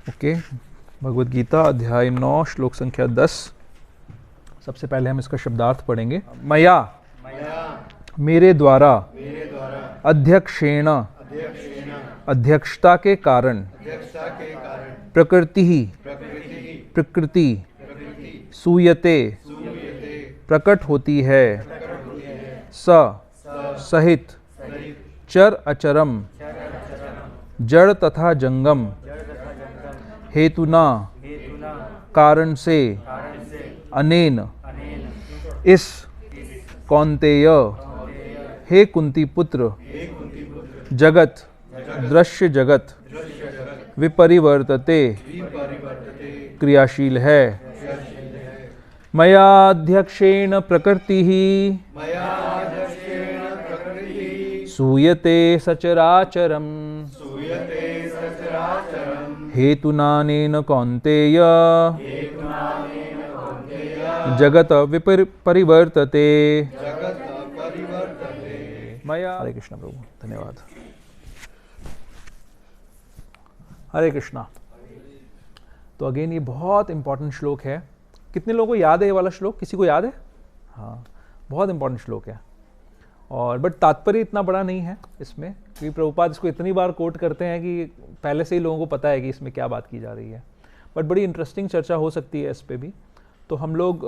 Okay, Bhagavad Gita अध्याय 9 श्लोक संख्या 10। सबसे पहले हम इसका शब्दार्थ पढ़ेंगे। मया मेरे द्वारा अध्यक्षेण अध्यक्षता के कारण प्रकृति सूयते प्रकट होती है, सहित चर अचरम जड़ तथा जंगम हेतुना कारण से अनेन इस कौन्तेय हे कुंती पुत्र जगत दृश्य जगत विपरिवर्तते क्रियाशील है। मयाध्यक्षेण प्रकृति सूयते सचराचरम हेतुनानेन कौन्तेय जगत विपरिवर्तते। मया। हरे कृष्णा प्रभु, धन्यवाद। हरे कृष्णा। तो अगेन ये बहुत इंपॉर्टेंट श्लोक है। कितने लोगों को याद है ये वाला श्लोक? किसी को याद है? हाँ, बहुत इंपॉर्टेंट श्लोक है। और बट तात्पर्य इतना बड़ा नहीं है इसमें, क्योंकि प्रभुपाद इसको इतनी बार कोट करते हैं कि पहले से ही लोगों को पता है कि इसमें क्या बात की जा रही है। बट बड़ी इंटरेस्टिंग चर्चा हो सकती है इस पे भी। तो हम लोग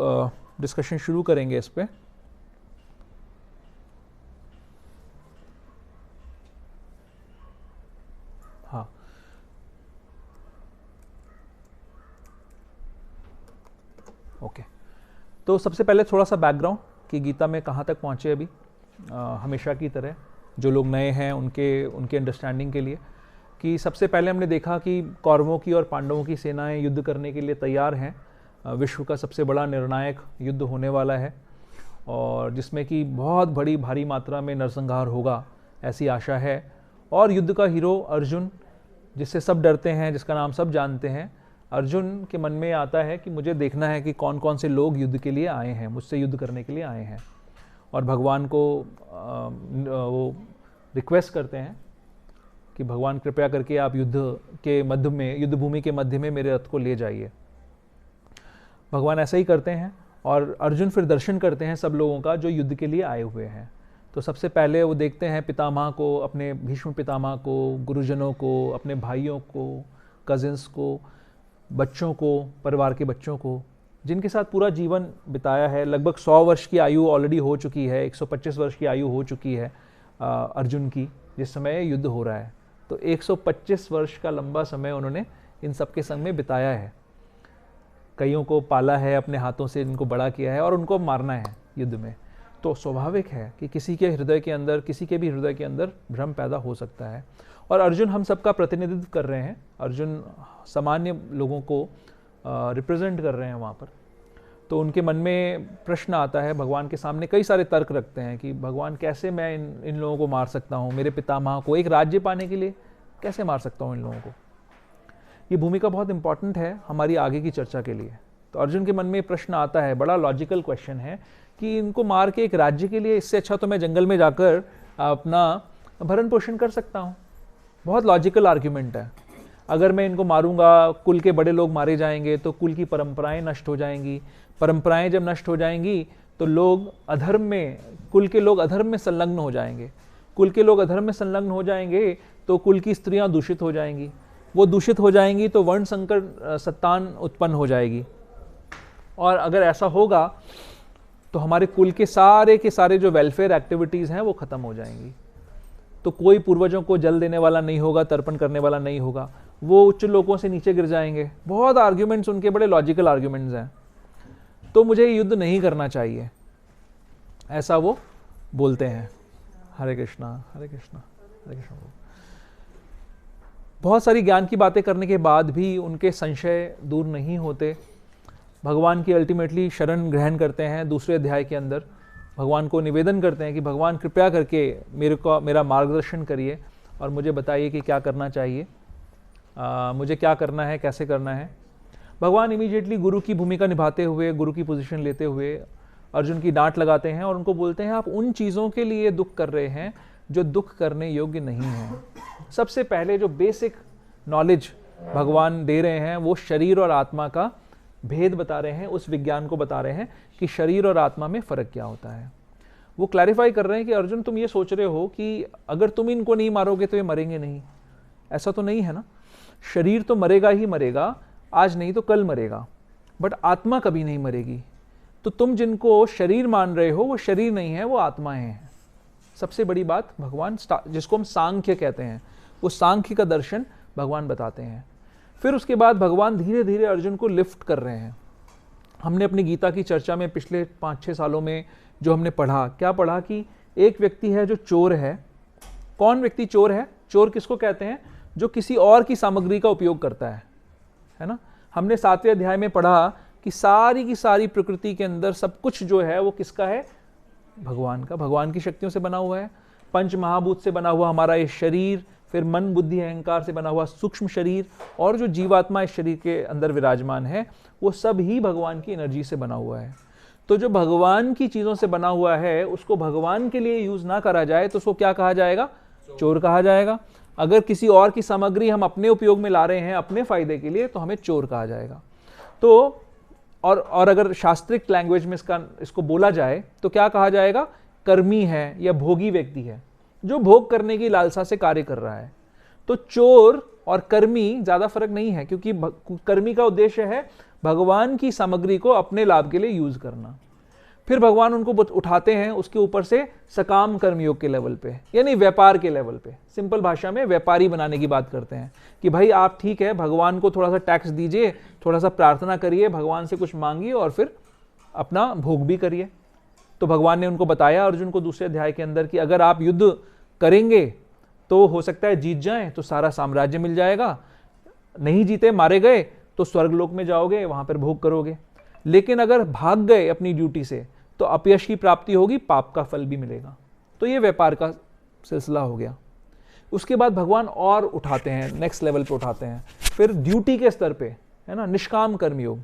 डिस्कशन शुरू करेंगे इस पे। हाँ, ओके। तो सबसे पहले थोड़ा सा बैकग्राउंड कि गीता में कहाँ तक पहुँचे अभी। हमेशा की तरह जो लोग नए हैं उनके अंडरस्टैंडिंग के लिए, कि सबसे पहले हमने देखा कि कौरवों की और पांडवों की सेनाएं युद्ध करने के लिए तैयार हैं। विश्व का सबसे बड़ा निर्णायक युद्ध होने वाला है, और जिसमें कि बहुत बड़ी भारी मात्रा में नरसंहार होगा ऐसी आशा है। और युद्ध का हीरो अर्जुन, जिससे सब डरते हैं, जिसका नाम सब जानते हैं, अर्जुन के मन में आता है कि मुझे देखना है कि कौन कौन से लोग युद्ध के लिए आए हैं, मुझसे युद्ध करने के लिए आए हैं। और भगवान को वो रिक्वेस्ट करते हैं कि भगवान कृपया करके आप युद्ध के मध्य में, युद्ध भूमि के मध्य में मेरे रथ को ले जाइए। भगवान ऐसा ही करते हैं, और अर्जुन फिर दर्शन करते हैं सब लोगों का जो युद्ध के लिए आए हुए हैं। तो सबसे पहले वो देखते हैं पितामह को, अपने भीष्म पितामह को, गुरुजनों को, अपने भाइयों को, कजिन्स को, बच्चों को, परिवार के बच्चों को, जिनके साथ पूरा जीवन बिताया है। लगभग 100 वर्ष की आयु ऑलरेडी हो चुकी है, 125 वर्ष की आयु हो चुकी है अर्जुन की, जिस समय युद्ध हो रहा है। तो 125 वर्ष का लंबा समय उन्होंने इन सब के संग में बिताया है। कईयों को पाला है अपने हाथों से, जिनको बड़ा किया है, और उनको मारना है युद्ध में। तो स्वाभाविक है कि किसी के भी हृदय के अंदर भ्रम पैदा हो सकता है। और अर्जुन हम सबका प्रतिनिधित्व कर रहे हैं। अर्जुन सामान्य लोगों को रिप्रेजेंट कर रहे हैं वहाँ पर। तो उनके मन में प्रश्न आता है, भगवान के सामने कई सारे तर्क रखते हैं कि भगवान कैसे मैं इन लोगों को मार सकता हूँ, मेरे पितामह को एक राज्य पाने के लिए कैसे मार सकता हूँ इन लोगों को। ये भूमिका बहुत इंपॉर्टेंट है हमारी आगे की चर्चा के लिए। तो अर्जुन के मन में प्रश्न आता है, बड़ा लॉजिकल क्वेश्चन है, कि इनको मार के एक राज्य के लिए, इससे अच्छा तो मैं जंगल में जाकर अपना भरण पोषण कर सकता हूँ। बहुत लॉजिकल आर्ग्यूमेंट है। अगर मैं इनको मारूंगा, कुल के बड़े लोग मारे जाएंगे, तो कुल की परंपराएं नष्ट हो जाएंगी। परंपराएं जब नष्ट हो जाएंगी तो लोग अधर्म में, कुल के लोग अधर्म में संलग्न हो जाएंगे। कुल के लोग अधर्म में संलग्न हो जाएंगे तो कुल की स्त्रियां दूषित हो जाएंगी। वो दूषित हो जाएंगी तो वर्ण संकर संतान उत्पन्न हो जाएगी। और अगर ऐसा होगा तो हमारे कुल के सारे जो वेलफेयर एक्टिविटीज़ हैं वो ख़त्म हो जाएंगी। तो कोई पूर्वजों को जल देने वाला नहीं होगा, तर्पण करने वाला नहीं होगा, वो उच्च लोगों से नीचे गिर जाएंगे। बहुत आर्ग्यूमेंट्स उनके, बड़े लॉजिकल आर्ग्यूमेंट्स हैं। तो मुझे युद्ध नहीं करना चाहिए, ऐसा वो बोलते हैं। हरे कृष्णा, हरे कृष्णा, हरे कृष्णा। बहुत सारी ज्ञान की बातें करने के बाद भी उनके संशय दूर नहीं होते। भगवान की अल्टीमेटली शरण ग्रहण करते हैं। दूसरे अध्याय के अंदर भगवान को निवेदन करते हैं कि भगवान कृपया करके मेरा मार्गदर्शन करिए और मुझे बताइए कि क्या करना चाहिए, मुझे क्या करना है, कैसे करना है। भगवान इमीडिएटली गुरु की भूमिका निभाते हुए, गुरु की पोजीशन लेते हुए अर्जुन की डांट लगाते हैं और उनको बोलते हैं, आप उन चीज़ों के लिए दुख कर रहे हैं जो दुख करने योग्य नहीं है। सबसे पहले जो बेसिक नॉलेज भगवान दे रहे हैं वो शरीर और आत्मा का भेद बता रहे हैं, उस विज्ञान को बता रहे हैं कि शरीर और आत्मा में फ़र्क क्या होता है। वो क्लैरिफाई कर रहे हैं कि अर्जुन तुम ये सोच रहे हो कि अगर तुम इनको नहीं मारोगे तो ये मरेंगे नहीं, ऐसा तो नहीं है ना। शरीर तो मरेगा ही मरेगा, आज नहीं तो कल मरेगा, बट आत्मा कभी नहीं मरेगी। तो तुम जिनको शरीर मान रहे हो वो शरीर नहीं है, वो आत्माएं हैं। सबसे बड़ी बात भगवान, जिसको हम सांख्य कहते हैं, वो सांख्य का दर्शन भगवान बताते हैं। फिर उसके बाद भगवान धीरे धीरे अर्जुन को लिफ्ट कर रहे हैं। हमने अपनी गीता की चर्चा में पिछले 5-6 सालों में जो हमने पढ़ा, क्या पढ़ा कि एक व्यक्ति है जो चोर है। कौन व्यक्ति चोर है? चोर किसको कहते हैं? जो किसी और की सामग्री का उपयोग करता है ना। हमने 7वें अध्याय में पढ़ा कि सारी की सारी प्रकृति के अंदर सब कुछ जो है वो किसका है? भगवान का, भगवान की शक्तियों से बना हुआ है। पंच महाभूत से बना हुआ हमारा ये शरीर, फिर मन बुद्धि अहंकार से बना हुआ सूक्ष्म शरीर, और जो जीवात्मा इस शरीर के अंदर विराजमान है वो सब ही भगवान की एनर्जी से बना हुआ है। तो जो भगवान की चीज़ों से बना हुआ है उसको भगवान के लिए यूज़ ना करा जाए तो उसको क्या कहा जाएगा? चोर कहा जाएगा। अगर किसी और की सामग्री हम अपने उपयोग में ला रहे हैं अपने फायदे के लिए तो हमें चोर कहा जाएगा। तो और अगर शास्त्रिक लैंग्वेज में इसको बोला जाए तो क्या कहा जाएगा? कर्मी है या भोगी व्यक्ति है, जो भोग करने की लालसा से कार्य कर रहा है। तो चोर और कर्मी ज़्यादा फर्क नहीं है, क्योंकि कर्मी का उद्देश्य है भगवान की सामग्री को अपने लाभ के लिए यूज करना। फिर भगवान उनको उठाते हैं उसके ऊपर से सकाम कर्मयोग के लेवल पे, यानी व्यापार के लेवल पे। सिंपल भाषा में व्यापारी बनाने की बात करते हैं कि भाई आप ठीक है, भगवान को थोड़ा सा टैक्स दीजिए, थोड़ा सा प्रार्थना करिए, भगवान से कुछ मांगिए और फिर अपना भोग भी करिए। तो भगवान ने उनको बताया अर्जुन को दूसरे अध्याय के अंदर कि अगर आप युद्ध करेंगे तो हो सकता है जीत जाएं तो सारा साम्राज्य मिल जाएगा, नहीं जीते मारे गए तो स्वर्गलोक में जाओगे, वहां पर भोग करोगे। लेकिन अगर भाग गए अपनी ड्यूटी से तो अपयश की प्राप्ति होगी, पाप का फल भी मिलेगा। तो ये व्यापार का सिलसिला हो गया। उसके बाद भगवान और उठाते हैं, नेक्स्ट लेवल पे उठाते हैं, फिर ड्यूटी के स्तर पे, है ना, निष्काम कर्मयोग,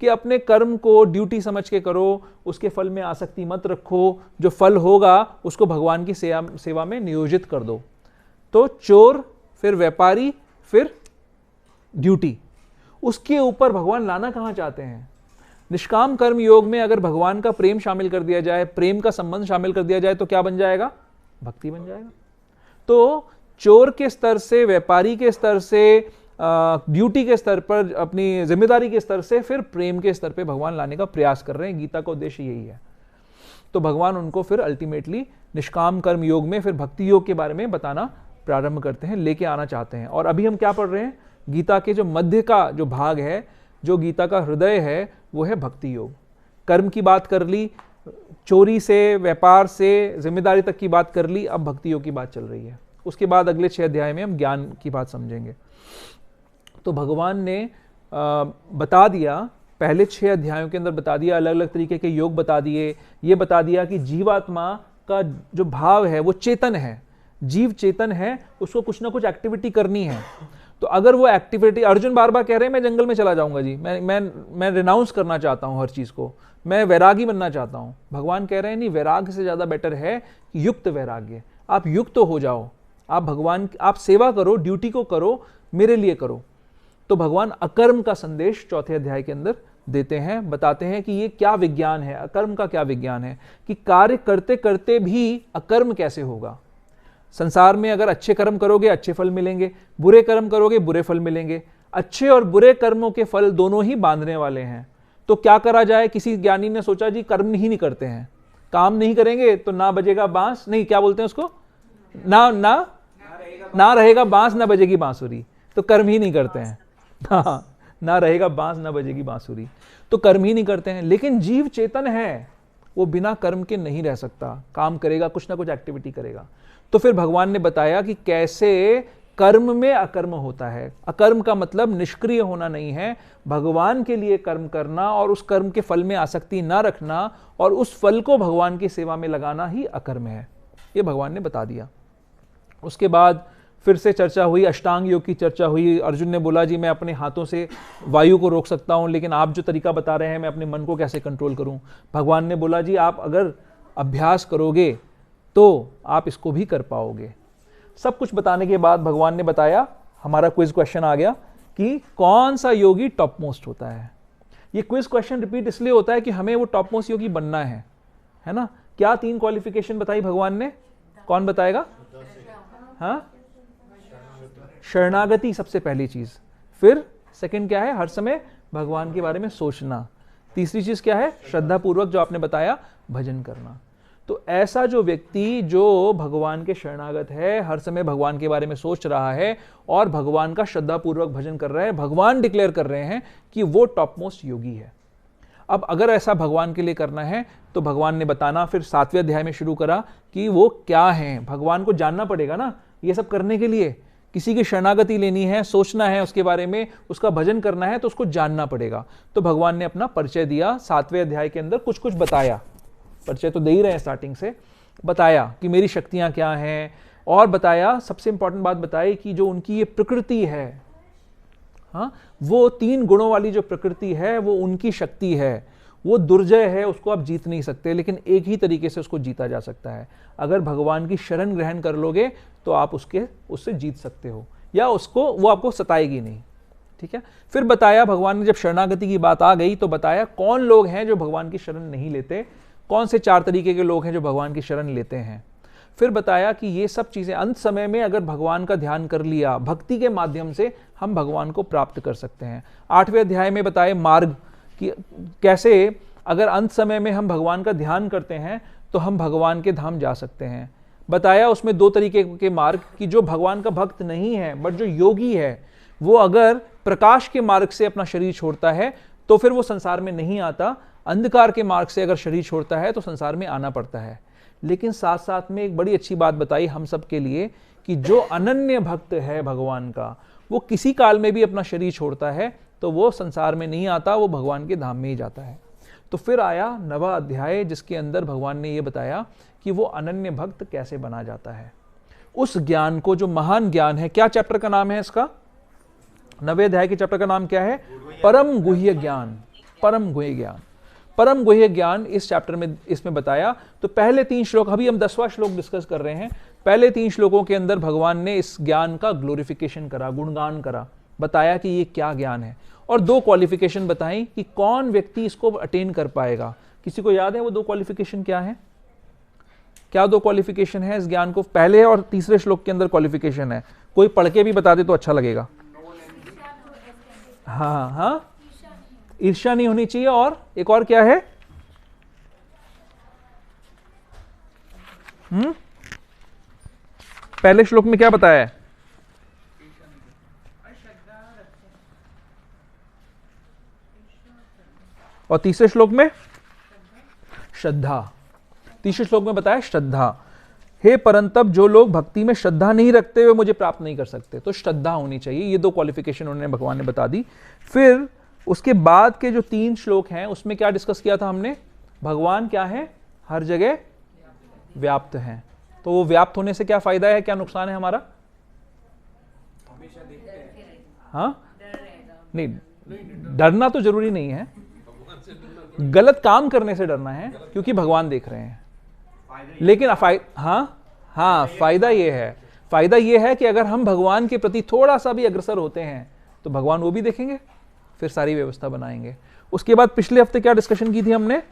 कि अपने कर्म को ड्यूटी समझ के करो, उसके फल में आसक्ति मत रखो, जो फल होगा उसको भगवान की सेवा में नियोजित कर दो। तो चोर, फिर व्यापारी, फिर ड्यूटी। उसके ऊपर भगवान लाना कहाँ चाहते हैं? निष्काम कर्म योग में अगर भगवान का प्रेम शामिल कर दिया जाए, प्रेम का संबंध शामिल कर दिया जाए तो क्या बन जाएगा? भक्ति बन जाएगा। तो चोर के स्तर से, व्यापारी के स्तर से, ड्यूटी के स्तर पर, अपनी जिम्मेदारी के स्तर से, फिर प्रेम के स्तर पे भगवान लाने का प्रयास कर रहे हैं। गीता का उद्देश्य यही है। तो भगवान उनको फिर अल्टीमेटली निष्काम कर्म योग में फिर भक्ति योग के बारे में बताना प्रारंभ करते हैं, लेके आना चाहते हैं। और अभी हम क्या पढ़ रहे हैं? गीता के जो मध्य का जो भाग है, जो गीता का हृदय है, वो है भक्ति योग। कर्म की बात कर ली, चोरी से, व्यापार से, जिम्मेदारी तक की बात कर ली, अब भक्ति योग की बात चल रही है। उसके बाद अगले 6 अध्याय में हम ज्ञान की बात समझेंगे। तो भगवान ने बता दिया, पहले 6 अध्यायों के अंदर बता दिया, अलग अलग तरीके के योग बता दिए। ये बता दिया कि जीवात्मा का जो भाव है वो चेतन है, जीव चेतन है, उसको कुछ ना कुछ एक्टिविटी करनी है। तो अगर वो एक्टिविटी, अर्जुन बार बार कह रहे हैं मैं जंगल में चला जाऊंगा जी, मैं रिनाउंस करना चाहता हूं हर चीज को, मैं वैरागी बनना चाहता हूं। भगवान कह रहे हैं नहीं, वैराग्य से ज्यादा बेटर है युक्त वैराग्य। आप युक्त हो जाओ, आप भगवान, आप सेवा करो, ड्यूटी को करो, मेरे लिए करो। तो भगवान अकर्म का संदेश 4थे अध्याय के अंदर देते हैं, बताते हैं कि ये क्या विज्ञान है, अकर्म का क्या विज्ञान है, कि कार्य करते करते भी अकर्म कैसे होगा। संसार में अगर अच्छे कर्म करोगे अच्छे फल मिलेंगे, बुरे कर्म करोगे बुरे फल मिलेंगे। अच्छे और बुरे कर्मों के फल दोनों ही बांधने वाले हैं। तो क्या करा जाए? किसी ज्ञानी ने सोचा जी कर्म ही नहीं करते हैं, काम नहीं करेंगे तो ना बजेगा बांस, नहीं क्या बोलते हैं उसको, ना रहेगा बांस ना बजेगी बांसुरी, तो कर्म ही नहीं करते हैं। हाँ, ना रहेगा बांस ना बजेगी बांसुरी, तो कर्म ही नहीं करते हैं। लेकिन जीव चेतन है, वो बिना कर्म के नहीं रह सकता, काम करेगा, कुछ ना कुछ एक्टिविटी करेगा। तो फिर भगवान ने बताया कि कैसे कर्म में अकर्म होता है। अकर्म का मतलब निष्क्रिय होना नहीं है, भगवान के लिए कर्म करना और उस कर्म के फल में आसक्ति ना रखना और उस फल को भगवान की सेवा में लगाना ही अकर्म है। ये भगवान ने बता दिया। उसके बाद फिर से चर्चा हुई, अष्टांग योग की चर्चा हुई। अर्जुन ने बोला जी मैं अपने हाथों से वायु को रोक सकता हूं, लेकिन आप जो तरीका बता रहे हैं मैं अपने मन को कैसे कंट्रोल करूं। भगवान ने बोला जी आप अगर अभ्यास करोगे तो आप इसको भी कर पाओगे। सब कुछ बताने के बाद भगवान ने बताया, हमारा क्विज क्वेश्चन आ गया कि कौन सा योगी टॉप मोस्ट होता है। ये क्विज क्वेश्चन रिपीट इसलिए होता है कि हमें वो टॉप मोस्ट योगी बनना है ना। क्या 3 क्वालिफिकेशन बताई भगवान ने, कौन बताएगा? हाँ, शरणागति सबसे पहली चीज, फिर सेकंड क्या है? हर समय भगवान के बारे में सोचना, तीसरी चीज क्या है? श्रद्धा पूर्वक जो आपने बताया भजन करना। तो ऐसा जो व्यक्ति जो भगवान के शरणागत है, हर समय भगवान के बारे में सोच रहा है और भगवान का श्रद्धा पूर्वक भजन कर रहा है, भगवान डिक्लेयर कर रहे हैं कि वो टॉप मोस्ट योगी है। अब अगर ऐसा भगवान के लिए करना है तो भगवान ने बताना फिर 7वें अध्याय में शुरू करा कि वो क्या है। भगवान को जानना पड़ेगा ना ये सब करने के लिए। किसी की शरणागति लेनी है, सोचना है उसके बारे में, उसका भजन करना है, तो उसको जानना पड़ेगा। तो भगवान ने अपना परिचय दिया 7वें अध्याय के अंदर, कुछ कुछ बताया। परिचय तो दे ही रहे हैं, स्टार्टिंग से बताया कि मेरी शक्तियां क्या हैं, और बताया सबसे इंपॉर्टेंट बात बताई कि जो उनकी ये प्रकृति है, हाँ, वो 3 गुणों वाली जो प्रकृति है वो उनकी शक्ति है। वो दुर्जय है, उसको आप जीत नहीं सकते, लेकिन एक ही तरीके से उसको जीता जा सकता है। अगर भगवान की शरण ग्रहण कर लोगे तो आप उससे जीत सकते हो, या वो आपको सताएगी नहीं। ठीक है। फिर बताया भगवान ने, जब शरणागति की बात आ गई तो बताया कौन लोग हैं जो भगवान की शरण नहीं लेते, कौन से 4 तरीके के लोग हैं जो भगवान की शरण लेते हैं। फिर बताया कि ये सब चीजें अंत समय में अगर भगवान का ध्यान कर लिया, भक्ति के माध्यम से हम भगवान को प्राप्त कर सकते हैं। 8वें अध्याय में बताए मार्ग कि कैसे अगर अंत समय में हम भगवान का ध्यान करते हैं तो हम भगवान के धाम जा सकते हैं। बताया उसमें 2 तरीके के मार्ग कि जो भगवान का भक्त नहीं है बट जो योगी है, वो अगर प्रकाश के मार्ग से अपना शरीर छोड़ता है तो फिर वो संसार में नहीं आता, अंधकार के मार्ग से अगर शरीर छोड़ता है तो संसार में आना पड़ता है। लेकिन साथ साथ में एक बड़ी अच्छी बात बताई हम सब के लिए कि जो अनन्य भक्त है भगवान का, वो किसी काल में भी अपना शरीर छोड़ता है तो वो संसार में नहीं आता, वो भगवान के धाम में ही जाता है। तो फिर आया 9वां अध्याय जिसके अंदर भगवान ने ये बताया कि वो अनन्य भक्त कैसे बना जाता है। उस ज्ञान को, जो महान ज्ञान है, क्या चैप्टर का नाम है इसका? 9वें अध्याय के चैप्टर का नाम क्या है? परम गुह्य ज्ञान। परम गुह्य ज्ञान, परम गुह्य ज्ञान इस चैप्टर में इसमें बताया। तो पहले 3 श्लोक, अभी हम 10वां श्लोक डिस्कस कर रहे हैं। पहले 3 श्लोकों के अंदर भगवान ने इस ज्ञान का ग्लोरिफिकेशन करा, गुणगान करा, बताया कि ये क्या ज्ञान है, और 2 क्वालिफिकेशन बताई कि कौन व्यक्ति इसको अटेन कर पाएगा। किसी को याद है वो 2 क्वालिफिकेशन क्या है? क्या 2 क्वालिफिकेशन है इस ज्ञान को? पहले और तीसरे श्लोक के अंदर क्वालिफिकेशन है, कोई पढ़ के भी बता दे तो अच्छा लगेगा। हाँ हाँ, ईर्ष्या नहीं होनी चाहिए, और एक और क्या है? पहले श्लोक में क्या बताया है? और तीसरे श्लोक में श्रद्धा। तीसरे श्लोक में बताया श्रद्धा। हे परंतप, जो लोग भक्ति में श्रद्धा नहीं रखते हुए मुझे प्राप्त नहीं कर सकते, तो श्रद्धा होनी चाहिए। ये 2 क्वालिफिकेशन उन्होंने, भगवान ने बता दी। फिर उसके बाद के जो 3 श्लोक हैं उसमें क्या डिस्कस किया था हमने? भगवान क्या है? हर जगह व्याप्त हैं। तो वो व्याप्त होने से क्या फायदा है, क्या नुकसान है हमारा? हाँ, नहीं, डरना तो जरूरी नहीं है, गलत काम करने से डरना है क्योंकि भगवान देख रहे हैं। लेकिन हाँ, फायदा ये है कि अगर हम भगवान के प्रति थोड़ा सा भी अग्रसर होते हैं तो भगवान वो भी देखेंगे, फिर सारी व्यवस्था बनाएंगे। उसके बाद पिछले हफ्ते क्या डिस्कशन की थी हमने?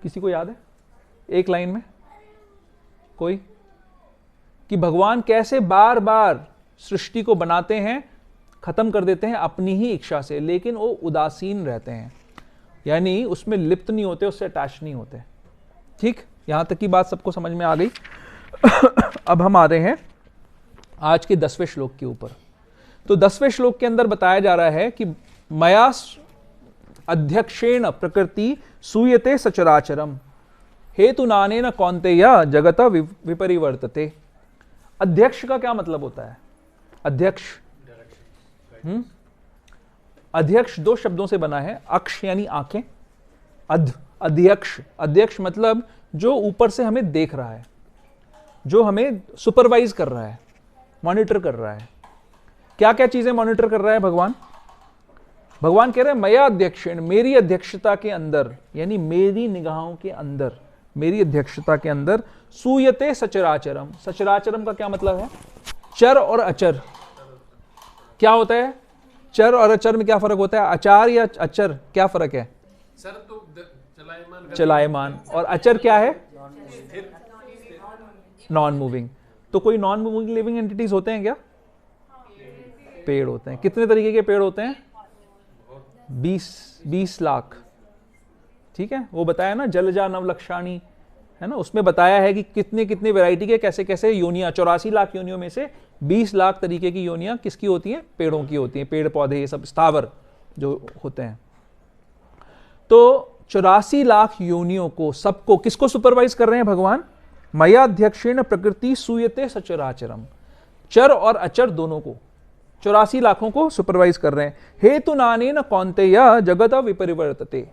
किसी को याद है? एक लाइन में कोई? कि भगवान कैसे बार बार सृष्टि को बनाते हैं, खत्म कर देते हैं अपनी ही इच्छा से, लेकिन वो उदासीन रहते हैं, यानी उसमें लिप्त नहीं होते, उससे अटैच नहीं होते। ठीक, यहां तक की बात सबको समझ में आ गई। अब हम आ रहे हैं आज के 10वें श्लोक के ऊपर। तो 10वें श्लोक के अंदर बताया जा रहा है कि मया अध्यक्षेण प्रकृति सूयते सचराचरम हेतु नानेन कौन्तेय जगत विपरिवर्तते। अध्यक्ष का क्या मतलब होता है? अध्यक्ष, अध्यक्ष 2 शब्दों से बना है। अक्ष यानी आंखें, अध्यक्ष, अध्यक्ष मतलब जो ऊपर से हमें देख रहा है, जो हमें सुपरवाइज कर रहा है, मॉनिटर कर रहा है। क्या क्या चीजें मॉनिटर कर रहा है भगवान? भगवान कह रहे हैं मया अध्यक्षेण, मेरी अध्यक्षता के अंदर, यानी मेरी निगाहों के अंदर, मेरी अध्यक्षता के अंदर सूयते सचराचरम। सचराचरम का क्या मतलब है? चर और अचर, क्या होता है? चर और अचर में क्या फर्क होता है? अचार या अचर क्या फर्क है? सर तो चलायमान। और अचर क्या है? Non moving. तो कोई नॉन मूविंग लिविंग एंटिटीज होते हैं क्या? पेड़ होते हैं। कितने तरीके के पेड़ होते हैं? 20 लाख। ठीक है, वो बताया ना जलजा नवलक्षाणी, है ना, उसमें बताया है कि कितने कितने वैरायटी के कैसे कैसे योनियां, 84 लाख योनियों में से 20 लाख तरीके की योनियां किसकी होती हैं? पेड़ों की होती हैं। पेड़ पौधे ये सब स्थावर जो होते हैं। तो 84 लाख योनियों को, सबको, किसको सुपरवाइज कर रहे हैं भगवान? मयाध्यक्षेण प्रकृति सूयते सचराचरम। चर और अचर दोनों को, 84 लाखों को सुपरवाइज कर रहे हैं। हेतु नानेन कौन्तेय जगत विपरिवर्तते।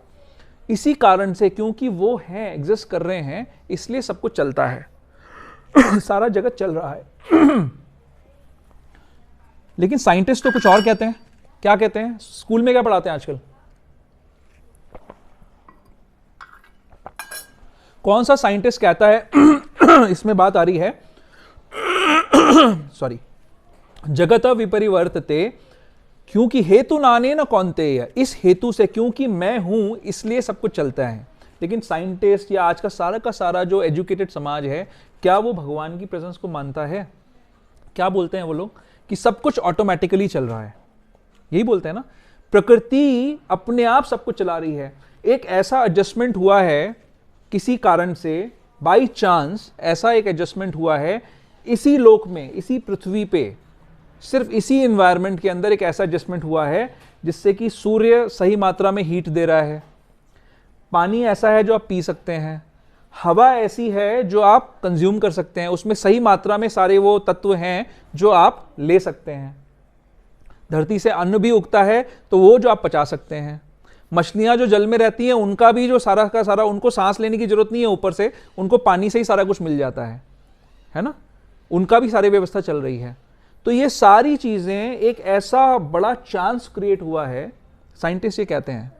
इसी कारण से, क्योंकि वो हैं, एग्जिस्ट कर रहे हैं, इसलिए सब कुछ चलता है सारा जगत चल रहा है लेकिन साइंटिस्ट तो कुछ और कहते हैं। क्या कहते हैं? स्कूल में क्या पढ़ाते हैं आजकल? कौन सा साइंटिस्ट कहता है इसमें बात आ रही है सॉरी, जगत विपरिवर्तते, क्योंकि हेतु नाने न कौन्तेय, इस हेतु से, क्योंकि मैं हूं इसलिए सब कुछ चलता है। लेकिन साइंटिस्ट या आज का सारा जो एजुकेटेड समाज है, क्या वो भगवान की प्रेजेंस को मानता है? क्या बोलते हैं वो लोग? कि सब कुछ ऑटोमेटिकली चल रहा है। यही बोलते हैं ना, प्रकृति अपने आप सब कुछ चला रही है। एक ऐसा एडजस्टमेंट हुआ है किसी कारण से, बाई चांस ऐसा एक एडजस्टमेंट हुआ है इसी लोक में, इसी पृथ्वी पे, सिर्फ इसी एनवायरनमेंट के अंदर एक ऐसा एडजस्टमेंट हुआ है जिससे कि सूर्य सही मात्रा में हीट दे रहा है, पानी ऐसा है जो आप पी सकते हैं, हवा ऐसी है जो आप कंज्यूम कर सकते हैं, उसमें सही मात्रा में सारे वो तत्व हैं जो आप ले सकते हैं। धरती से अन्न भी उगता है तो वो जो आप पचा सकते हैं। मछलियां जो जल में रहती हैं उनका भी जो सारा का सारा, उनको सांस लेने की जरूरत नहीं है ऊपर से, उनको पानी से ही सारा कुछ मिल जाता है ना, उनका भी सारी व्यवस्था चल रही है। तो ये सारी चीजें, एक ऐसा बड़ा चांस क्रिएट हुआ है, साइंटिस्ट ये कहते हैं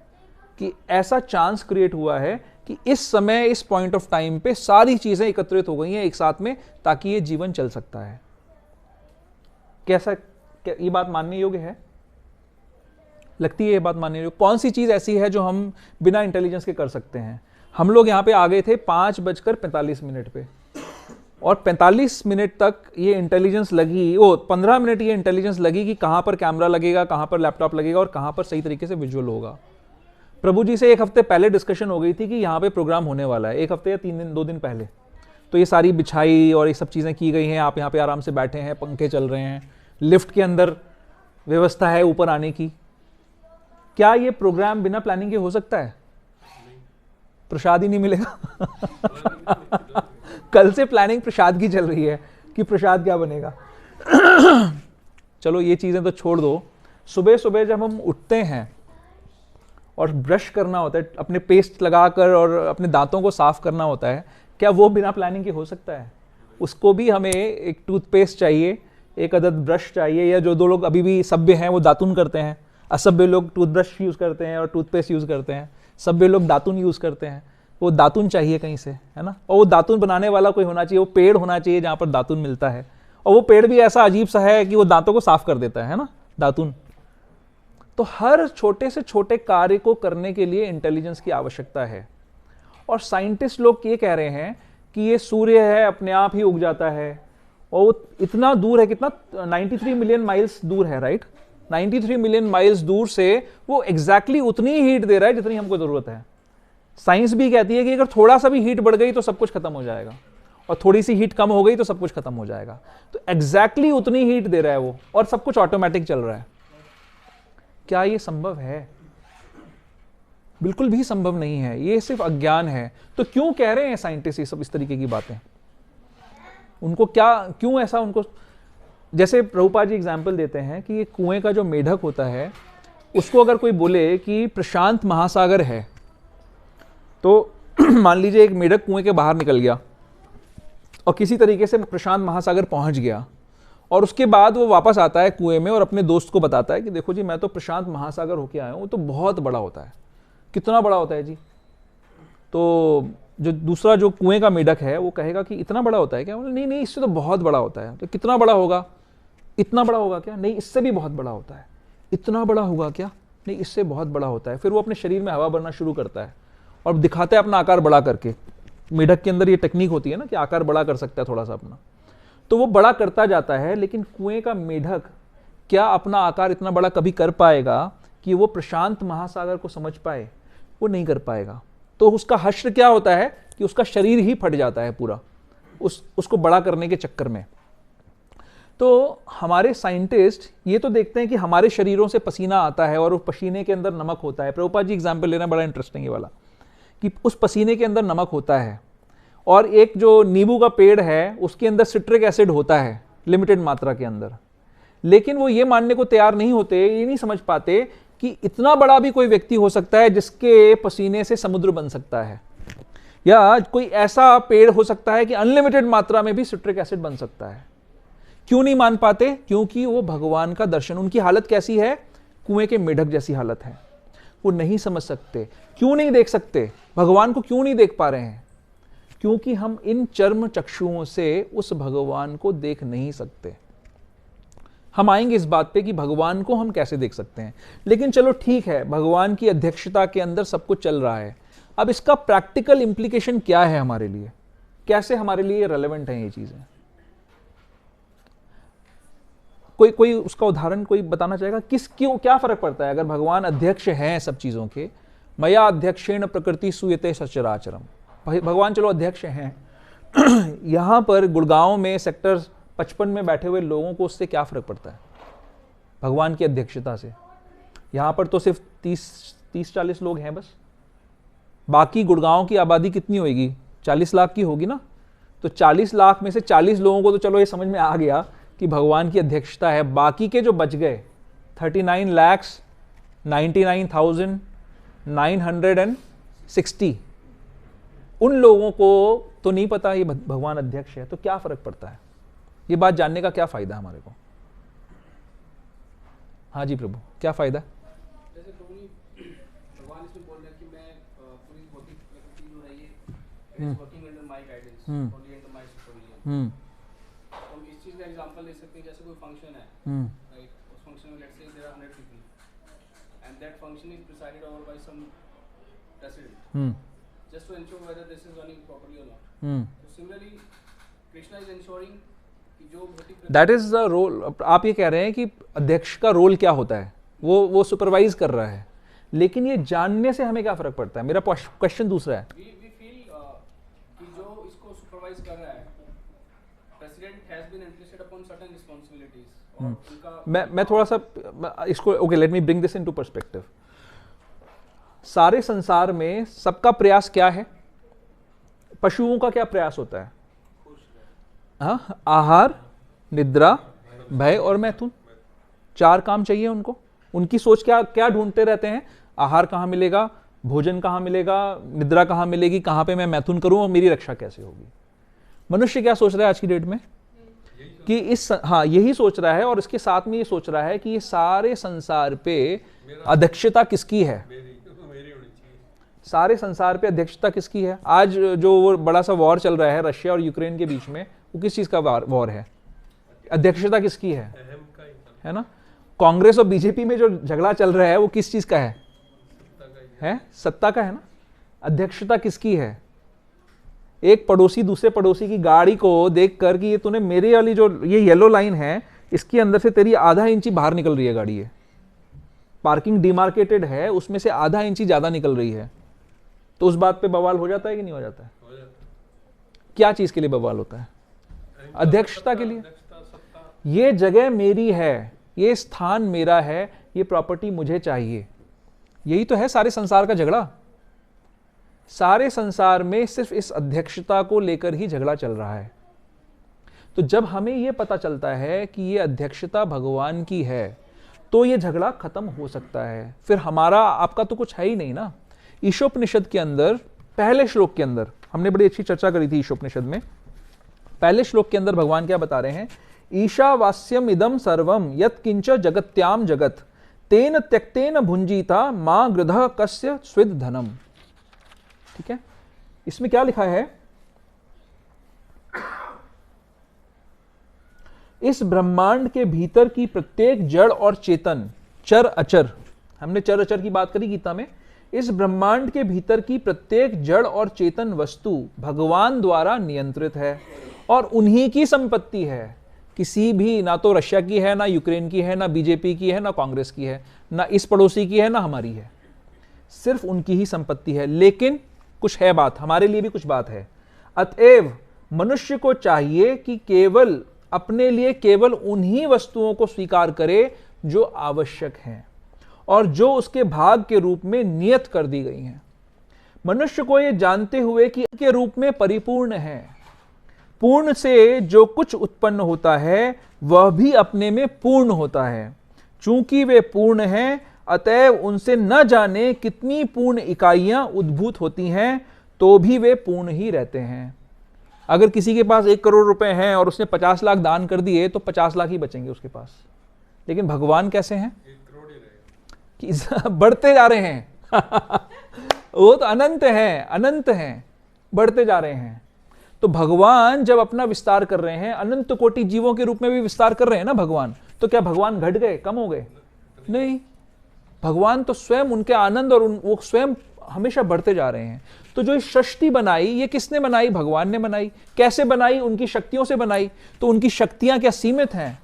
कि ऐसा चांस क्रिएट हुआ है कि इस समय, इस पॉइंट ऑफ टाइम पे सारी चीजें एकत्रित हो गई हैं एक साथ में, ताकि ये जीवन चल सकता है। कैसा, क्या ये बात मानने योग्य है? लगती है ये बात मानने योग्य? कौन सी चीज ऐसी है जो हम बिना इंटेलिजेंस के कर सकते हैं? हम लोग यहाँ पे आ गए थे 5:45 पे, और 45 मिनट तक ये इंटेलिजेंस लगी, 15 मिनट ये इंटेलिजेंस लगी कि कहाँ पर कैमरा लगेगा, कहाँ पर लैपटॉप लगेगा और कहाँ पर सही तरीके से विजुअल होगा। प्रभु जी से 1 हफ्ते पहले डिस्कशन हो गई थी कि यहाँ पे प्रोग्राम होने वाला है, 1 हफ्ते या 3 दिन 2 दिन पहले। तो ये सारी बिछाई और ये सब चीज़ें की गई हैं, आप यहाँ पे आराम से बैठे हैं, पंखे चल रहे हैं, लिफ्ट के अंदर व्यवस्था है ऊपर आने की। क्या ये प्रोग्राम बिना प्लानिंग के हो सकता है? प्रसाद ही नहीं मिलेगा कल से प्लानिंग प्रसाद की चल रही है कि प्रसाद क्या बनेगा चलो ये चीजें तो छोड़ दो। सुबह सुबह जब हम उठते हैं और ब्रश करना होता है, अपने पेस्ट लगाकर और अपने दांतों को साफ करना होता है, क्या वो बिना प्लानिंग के हो सकता है? उसको भी हमें एक टूथपेस्ट चाहिए, एक अदद ब्रश चाहिए, या जो 2 लोग अभी भी सभ्य हैं वो दातुन करते हैं, असभ्य लोग टूथब्रश यूज करते हैं और टूथपेस्ट यूज करते हैं, सभ्य लोग दातुन यूज करते हैं। वो दातुन चाहिए कहीं से, है ना, और वो दातुन बनाने वाला कोई होना चाहिए, वो पेड़ होना चाहिए जहां पर दातुन मिलता है, और वो पेड़ भी ऐसा अजीब सा है कि वो दांतों को साफ कर देता है ना, दातुन। तो हर छोटे से छोटे कार्य को करने के लिए इंटेलिजेंस की आवश्यकता है। और साइंटिस्ट लोग ये कह रहे हैं कि ये सूर्य है अपने आप ही उग जाता है, और वो इतना दूर है, कितना 93 मिलियन माइल्स दूर है, राइट? 93 मिलियन माइल्स दूर से वो एग्जैक्टली उतनी ही हीट दे रहा है जितनी हमको जरूरत है। साइंस भी कहती है कि अगर थोड़ा सा भी हीट बढ़ गई तो सब कुछ खत्म हो जाएगा, और थोड़ी सी हीट कम हो गई तो सब कुछ खत्म हो जाएगा। तो एग्जैक्टली उतनी हीट दे रहा है वो, और सब कुछ ऑटोमेटिक चल रहा है। क्या ये संभव है? बिल्कुल भी संभव नहीं है, ये सिर्फ अज्ञान है। तो क्यों कह रहे हैं साइंटिस्ट ये सब इस तरीके की बातें? उनको क्या, क्यों ऐसा उनको, जैसे प्रभुपाद जी एग्जाम्पल देते हैं कि ये कुएं का जो मेढक होता है, उसको अगर कोई बोले कि प्रशांत महासागर है, तो मान लीजिए एक मेढक कुएं के बाहर निकल गया और किसी तरीके से प्रशांत महासागर पहुंच गया, और उसके बाद वो वापस आता है कुएं में और अपने दोस्त को बताता है कि देखो जी मैं तो प्रशांत महासागर होके आया हूँ, तो बहुत बड़ा होता है। कितना बड़ा होता है जी? तो जो दूसरा जो कुएं का मेढक है वो कहेगा कि इतना बड़ा होता है क्या? नहीं नहीं, इससे तो बहुत बड़ा होता है। तो कितना बड़ा होगा? इतना बड़ा होगा क्या? नहीं, इससे भी बहुत बड़ा होता है। इतना बड़ा होगा क्या? नहीं, इससे बहुत बड़ा होता है। फिर वो अपने शरीर में हवा भरना शुरू करता है और दिखाता है अपना आकार बड़ा करके। मेढक के अंदर ये टेक्निक होती है ना कि आकार बड़ा कर सकता है थोड़ा सा अपना, तो वो बड़ा करता जाता है। लेकिन कुएं का मेढक क्या अपना आकार इतना बड़ा कभी कर पाएगा कि वो प्रशांत महासागर को समझ पाए? वो नहीं कर पाएगा। तो उसका हश्र क्या होता है कि उसका शरीर ही फट जाता है पूरा उसको बड़ा करने के चक्कर में। तो हमारे साइंटिस्ट ये तो देखते हैं कि हमारे शरीरों से पसीना आता है और उस पसीने के अंदर नमक होता है। प्रभुपाद जी एग्जाम्पल लेना बड़ा इंटरेस्टिंग ये वाला, कि उस पसीने के अंदर नमक होता है और एक जो नींबू का पेड़ है उसके अंदर सिट्रिक एसिड होता है लिमिटेड मात्रा के अंदर। लेकिन वो ये मानने को तैयार नहीं होते, ये नहीं समझ पाते कि इतना बड़ा भी कोई व्यक्ति हो सकता है जिसके पसीने से समुद्र बन सकता है, या कोई ऐसा पेड़ हो सकता है कि अनलिमिटेड मात्रा में भी सिट्रिक एसिड बन सकता है। क्यों नहीं मान पाते? क्योंकि वो भगवान का दर्शन, उनकी हालत कैसी है? कुएं के मेढक जैसी हालत है। वो नहीं समझ सकते। क्यों नहीं देख सकते? भगवान को क्यों नहीं देख पा रहे हैं? क्योंकि हम इन चर्म चक्षुओं से उस भगवान को देख नहीं सकते। हम आएंगे इस बात पे कि भगवान को हम कैसे देख सकते हैं। लेकिन चलो ठीक है, भगवान की अध्यक्षता के अंदर सब कुछ चल रहा है। अब इसका प्रैक्टिकल इंप्लीकेशन क्या है हमारे लिए? कैसे हमारे लिए रेलेवेंट है ये चीजें? कोई उसका उदाहरण कोई बताना चाहेगा? क्यों, क्या फर्क पड़ता है अगर भगवान अध्यक्ष हैं सब चीजों के? मया अध्यक्षेण प्रकृति सूयते सचराचरम। भगवान चलो अध्यक्ष हैं यहां पर गुड़गांव में सेक्टर 55 में बैठे हुए लोगों को उससे क्या फर्क पड़ता है भगवान की अध्यक्षता से? यहां पर तो सिर्फ 30-40 लोग हैं बस। बाकी गुड़गांव की आबादी कितनी होगी? 40 लाख की होगी ना। तो 40 लाख में से 40 लोगों को तो चलो ये समझ में आ गया कि भगवान की अध्यक्षता है। बाकी के जो बच गए 39,99,960, उन लोगों को तो नहीं पता ये भगवान अध्यक्ष है। तो क्या फर्क पड़ता है? ये बात जानने का क्या फायदा हमारे को? हाँ जी प्रभु, क्या फायदा? जैसे प्रभु भगवान इसमें बोल रहे हैं कि मैं पूरी भौतिक प्रकृति जो है ये working under my guidance, only under my supervision. हम इस चीज का एग्जांपल ले सकते हैं। जैसे कोई फंक्शन है, राइट? उस फंक्शन में let's say there are 100 people and that function is presided over by some president just to ensure whether this is running properly or not. So similarly Krishna is ensuring कि जो भौतिक that is the role. आप ये कह रहे हैं कि अध्यक्ष का रोल क्या होता है? वो सुपरवाइज कर रहा है। लेकिन ये जानने से हमें क्या फर्क पड़ता है? मेरा क्वेश्चन दूसरा है। we feel कि जो इसको सुपरवाइज कर रहा है president has been entrusted upon certain responsibilities और उनका मैं थोड़ा सा इसको okay, let me bring this into perspective. सारे संसार में सबका प्रयास क्या है? पशुओं का क्या प्रयास होता है? हाँ, आहार, निद्रा, भय और मैथुन। 4 काम चाहिए उनको। उनकी सोच क्या ढूंढते रहते हैं? आहार कहाँ मिलेगा, भोजन कहाँ मिलेगा, निद्रा कहाँ मिलेगी, कहाँ पे मैं मैथुन करूं और मेरी रक्षा कैसे होगी। मनुष्य क्या सोच रहा है आज की डेट में? कि यही सोच रहा है। और इसके साथ में ये सोच रहा है कि ये सारे संसार पे अध्यक्षता किसकी है? सारे संसार पे अध्यक्षता किसकी है? आज जो वो बड़ा सा वॉर चल रहा है रशिया और यूक्रेन के बीच में, वो किस चीज का वॉर है? अध्यक्षता किसकी है ना? कांग्रेस और बीजेपी में जो झगड़ा चल रहा है वो किस चीज का है? सत्ता का है ना। अध्यक्षता किसकी है? एक पड़ोसी दूसरे पड़ोसी की गाड़ी को देख कर कि ये तूने मेरी वाली जो ये येलो लाइन है इसके अंदर से तेरी आधा इंची बाहर निकल रही है गाड़ी, है पार्किंग डिमार्केटेड है, उसमें से आधा इंची ज्यादा निकल रही है, तो उस बात पे बवाल हो जाता है कि नहीं हो जाता है? क्या चीज के लिए बवाल होता है? अध्यक्षता के लिए। ये जगह मेरी है, ये स्थान मेरा है, ये प्रॉपर्टी मुझे चाहिए। यही तो है सारे संसार का झगड़ा। सारे संसार में सिर्फ इस अध्यक्षता को लेकर ही झगड़ा चल रहा है। तो जब हमें यह पता चलता है कि ये अध्यक्षता भगवान की है तो ये झगड़ा खत्म हो सकता है। फिर हमारा आपका तो कुछ है ही नहीं ना। ईशोपनिषद के अंदर पहले श्लोक के अंदर हमने बड़ी अच्छी चर्चा करी थी। ईशोपनिषद में पहले श्लोक के अंदर भगवान क्या बता रहे हैं? ईशावास्यम इदम सर्वम यत् किंच जगत्याम जगत तेन त्यक्तेन भुंजीता मां गृधः कस्य स्विद धनम। ठीक है, इसमें क्या लिखा है? इस ब्रह्मांड के भीतर की प्रत्येक जड़ और चेतन, चर अचर, हमने चर अचर की बात करी गीता में, इस ब्रह्मांड के भीतर की प्रत्येक जड़ और चेतन वस्तु भगवान द्वारा नियंत्रित है और उन्हीं की संपत्ति है। किसी भी, ना तो रशिया की है, ना यूक्रेन की है, ना बीजेपी की है, ना कांग्रेस की है, ना इस पड़ोसी की है, ना हमारी है, सिर्फ उनकी ही संपत्ति है। लेकिन कुछ है बात, हमारे लिए भी कुछ बात है। अतएव मनुष्य को चाहिए कि केवल अपने लिए केवल उन्हीं वस्तुओं को स्वीकार करे जो आवश्यक हैं और जो उसके भाग के रूप में नियत कर दी गई हैं। मनुष्य को यह जानते हुए कि के रूप में परिपूर्ण है, पूर्ण से जो कुछ उत्पन्न होता है वह भी अपने में पूर्ण होता है। चूंकि वे पूर्ण हैं, अतएव उनसे न जाने कितनी पूर्ण इकाइयां उद्भूत होती हैं, तो भी वे पूर्ण ही रहते हैं। अगर किसी के पास 1 करोड़ रुपए हैं और उसने 50 लाख दान कर दिए तो 50 लाख ही बचेंगे उसके पास। लेकिन भगवान कैसे हैं कि बढ़ते जा रहे हैं वो तो अनंत हैं, अनंत हैं, बढ़ते जा रहे हैं। तो भगवान जब अपना विस्तार कर रहे हैं, अनंत कोटि जीवों के रूप में भी विस्तार कर रहे हैं ना भगवान, तो क्या भगवान घट गए, कम हो गए? नहीं, भगवान तो स्वयं, उनके आनंद और वो स्वयं हमेशा बढ़ते जा रहे हैं। तो जो सृष्टि बनाई, ये किसने बनाई? भगवान ने बनाई। कैसे बनाई? उनकी शक्तियों से बनाई। तो उनकी शक्तियां क्या सीमित हैं?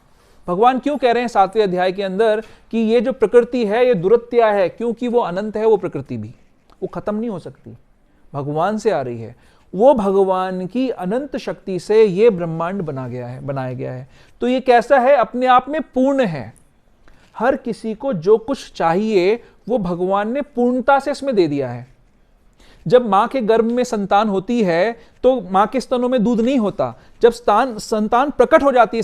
भगवान क्यों कह रहे हैं 7वें अध्याय के अंदर कि ये जो प्रकृति है ये दुरत्या है? क्योंकि वो अनंत है, वो प्रकृति भी, वो खत्म नहीं हो सकती, भगवान से आ रही है। वो भगवान की अनंत शक्ति से ये ब्रह्मांड बनाया गया है। तो ये कैसा है? अपने आप में पूर्ण है। हर किसी को जो कुछ चाहिए वो भगवान ने पूर्णता से इसमें दे दिया है। जब मां के गर्भ में संतान होती है तो मां के स्तनों में दूध नहीं होता। जब संतान प्रकट हो जाती है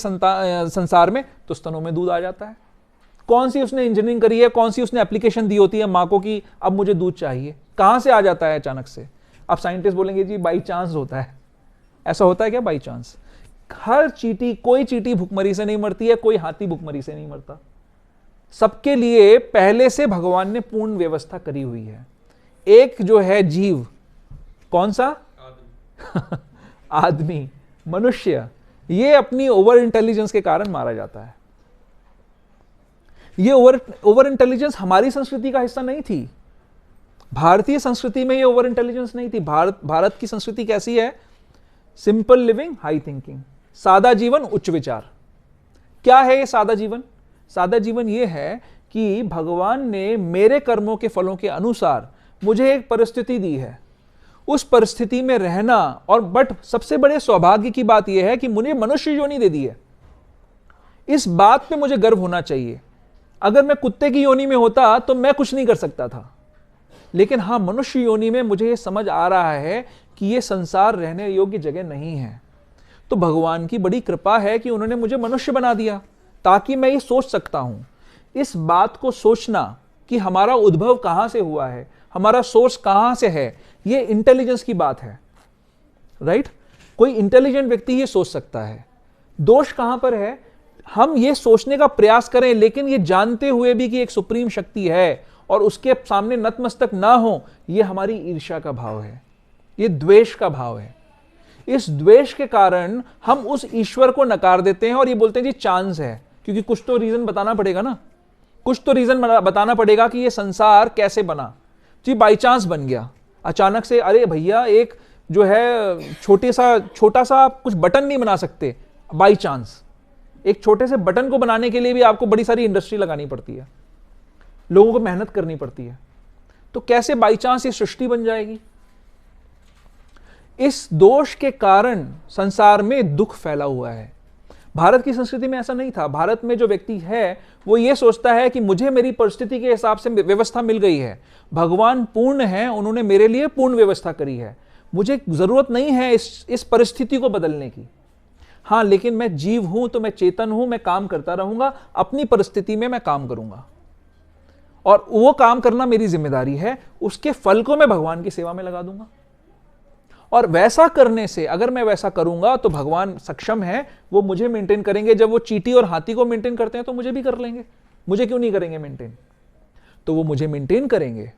संसार में, तो स्तनों में दूध आ जाता है। कौन सी उसने इंजीनियरिंग करी है, कौन सी उसने एप्लीकेशन दी होती है मां को कि अब मुझे दूध चाहिए? कहां से आ जाता है अचानक से? अब साइंटिस्ट बोलेंगे जी बाई चांस होता है। ऐसा होता है क्या बाई चांस? हर चींटी, कोई चींटी भुखमरी से नहीं मरती है, कोई हाथी भुखमरी से नहीं मरता। सबके लिए पहले से भगवान ने पूर्ण व्यवस्था करी हुई है। एक जो है जीव, कौन सा? आदमी, मनुष्य, ये अपनी ओवर इंटेलिजेंस के कारण मारा जाता है। ये ओवर इंटेलिजेंस हमारी संस्कृति का हिस्सा नहीं थी। भारतीय संस्कृति में ये ओवर इंटेलिजेंस नहीं थी। भारत की संस्कृति कैसी है? सिंपल लिविंग, हाई थिंकिंग, सादा जीवन, उच्च विचार। क्या है ये सादा जीवन? सादा जीवन ये है कि भगवान ने मेरे कर्मों के फलों के अनुसार मुझे एक परिस्थिति दी है, उस परिस्थिति में रहना। और बट सबसे बड़े सौभाग्य की बात यह है कि मुझे मनुष्य योनि दे दी है। इस बात पे मुझे गर्व होना चाहिए। अगर मैं कुत्ते की योनि में होता तो मैं कुछ नहीं कर सकता था, लेकिन हाँ, मनुष्य योनि में मुझे ये समझ आ रहा है कि ये संसार रहने योग्य जगह नहीं है। तो भगवान की बड़ी कृपा है कि उन्होंने मुझे मनुष्य बना दिया ताकि मैं ये सोच सकता हूं। इस बात को सोचना कि हमारा उद्भव कहां से हुआ है, हमारा सोर्स कहां से है, ये इंटेलिजेंस की बात है, राइट? कोई इंटेलिजेंट व्यक्ति ये सोच सकता है। दोष कहां पर है? हम ये सोचने का प्रयास करें, लेकिन ये जानते हुए भी कि एक सुप्रीम शक्ति है और उसके सामने नतमस्तक ना हो, ये हमारी ईर्ष्या का भाव है, ये द्वेष का भाव है। इस द्वेष के कारण हम उस ईश्वर को नकार देते हैं और ये बोलते हैं जी चांस है, क्योंकि कुछ तो रीजन बताना पड़ेगा ना, कुछ तो रीजन बताना पड़ेगा कि ये संसार कैसे बना। जी बाई चांस बन गया अचानक से। अरे भैया, एक जो है छोटा सा आप कुछ बटन नहीं बना सकते बाई चांस। एक छोटे से बटन को बनाने के लिए भी आपको बड़ी सारी इंडस्ट्री लगानी पड़ती है, लोगों को मेहनत करनी पड़ती है। तो कैसे बाई चांस ये सृष्टि बन जाएगी? इस दोष के कारण संसार में दुख फैला हुआ है। भारत की संस्कृति में ऐसा नहीं था। भारत में जो व्यक्ति है वो ये सोचता है कि मुझे मेरी परिस्थिति के हिसाब से व्यवस्था मिल गई है, भगवान पूर्ण है, उन्होंने मेरे लिए पूर्ण व्यवस्था करी है, मुझे जरूरत नहीं है इस परिस्थिति को बदलने की। हाँ, लेकिन मैं जीव हूं तो मैं चेतन हूं, मैं काम करता रहूंगा, अपनी परिस्थिति में मैं काम करूंगा और वो काम करना मेरी जिम्मेदारी है। उसके फल को मैं भगवान की सेवा में लगा दूंगा। और वैसा करने से, अगर मैं वैसा करूंगा तो भगवान सक्षम है, वो मुझे मेंटेन करेंगे। जब वो चींटी और हाथी को मेंटेन करते हैं तो मुझे भी कर लेंगे। मुझे क्यों नहीं करेंगे मेंटेन? तो वो मुझे मेंटेन करेंगे।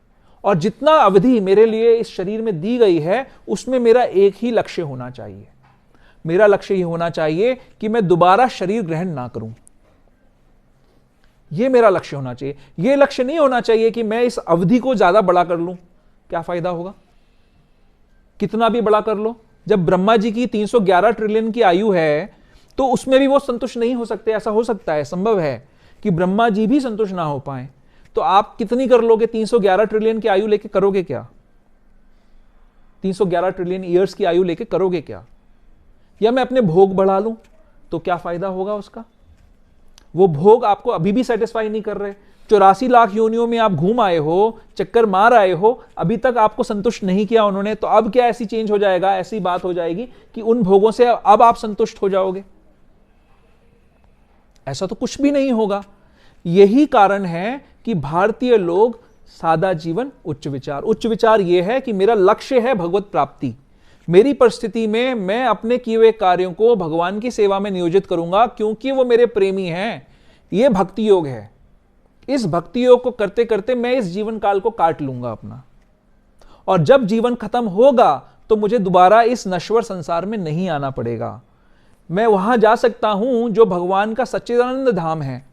और जितना अवधि मेरे लिए इस शरीर में दी गई है उसमें मेरा एक ही लक्ष्य होना चाहिए। मेरा लक्ष्य ये होना चाहिए कि मैं दोबारा शरीर ग्रहण ना करूं। ये मेरा लक्ष्य होना चाहिए। ये लक्ष्य नहीं होना चाहिए कि मैं इस अवधि को ज्यादा बड़ा कर लूं। क्या फायदा होगा? कितना भी बड़ा कर लो, जब ब्रह्मा जी की 311 ट्रिलियन की आयु है तो उसमें भी वो संतुष्ट नहीं हो सकते। ऐसा हो सकता है, संभव है कि ब्रह्मा जी भी संतुष्ट ना हो पाए। तो आप कितनी कर लोगे? 311 ट्रिलियन की आयु लेके करोगे क्या? 311 ट्रिलियन ईयर्स की आयु लेके करोगे क्या? या मैं अपने भोग बढ़ा लूं तो क्या फायदा होगा उसका? वो भोग आपको अभी भी सेटिस्फाई नहीं कर रहे। 84 लाख योनियों में आप घूम आए हो, चक्कर मार आए हो, अभी तक आपको संतुष्ट नहीं किया उन्होंने। तो अब क्या ऐसी चेंज हो जाएगा, ऐसी बात हो जाएगी कि उन भोगों से अब आप संतुष्ट हो जाओगे? ऐसा तो कुछ भी नहीं होगा। यही कारण है कि भारतीय लोग सादा जीवन, उच्च विचार। उच्च विचार यह है कि मेरा लक्ष्य है भगवत प्राप्ति। मेरी परिस्थिति में मैं अपने किए हुए कार्यों को भगवान की सेवा में नियोजित करूंगा क्योंकि वो मेरे प्रेमी हैं। यह भक्ति योग है। इस भक्ति योग को करते करते मैं इस जीवन काल को काट लूंगा अपना, और जब जीवन खत्म होगा तो मुझे दोबारा इस नश्वर संसार में नहीं आना पड़ेगा। मैं वहां जा सकता हूं जो भगवान का सच्चिदानंद धाम है,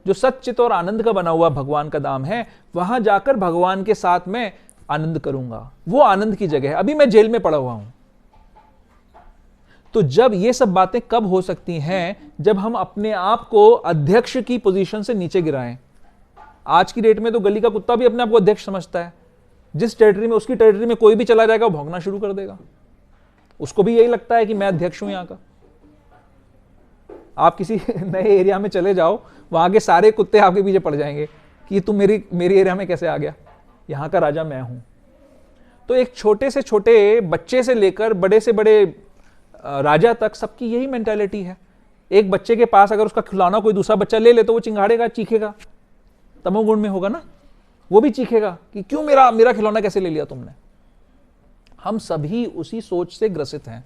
जो सच्चित और आनंद का बना हुआ भगवान का धाम है। वहां जाकर भगवान के साथ में आनंद करूंगा। वो आनंद की जगह है। अभी मैं जेल में पड़ा हुआ हूं। तो जब ये सब बातें कब हो सकती हैं? जब हम अपने आप को अध्यक्ष की पोजीशन से नीचे गिराएं। आज की डेट में तो गली का कुत्ता भी अपने आप को अध्यक्ष समझता है। जिस टेरिटरी में, उसकी टेरिटरी में कोई भी चला जाएगा वो भौंकना शुरू कर देगा। उसको भी यही लगता है कि मैं अध्यक्ष हूं यहां का। आप किसी नए एरिया में चले जाओ, वहां के सारे कुत्ते आपके पीछे पड़ जाएंगे कि तुम मेरी एरिया में कैसे आ गया, यहां का राजा मैं हूं। तो एक छोटे से छोटे बच्चे से लेकर बड़े से बड़े राजा तक सबकी यही मेंटालिटी है। एक बच्चे के पास अगर उसका खिलौना कोई दूसरा बच्चा ले ले तो वो चिंगाड़ेगा, चीखेगा। तमोगुण में होगा ना, वो भी चीखेगा कि क्यों मेरा खिलौना कैसे ले लिया तुमने। हम सभी उसी सोच से ग्रसित हैं।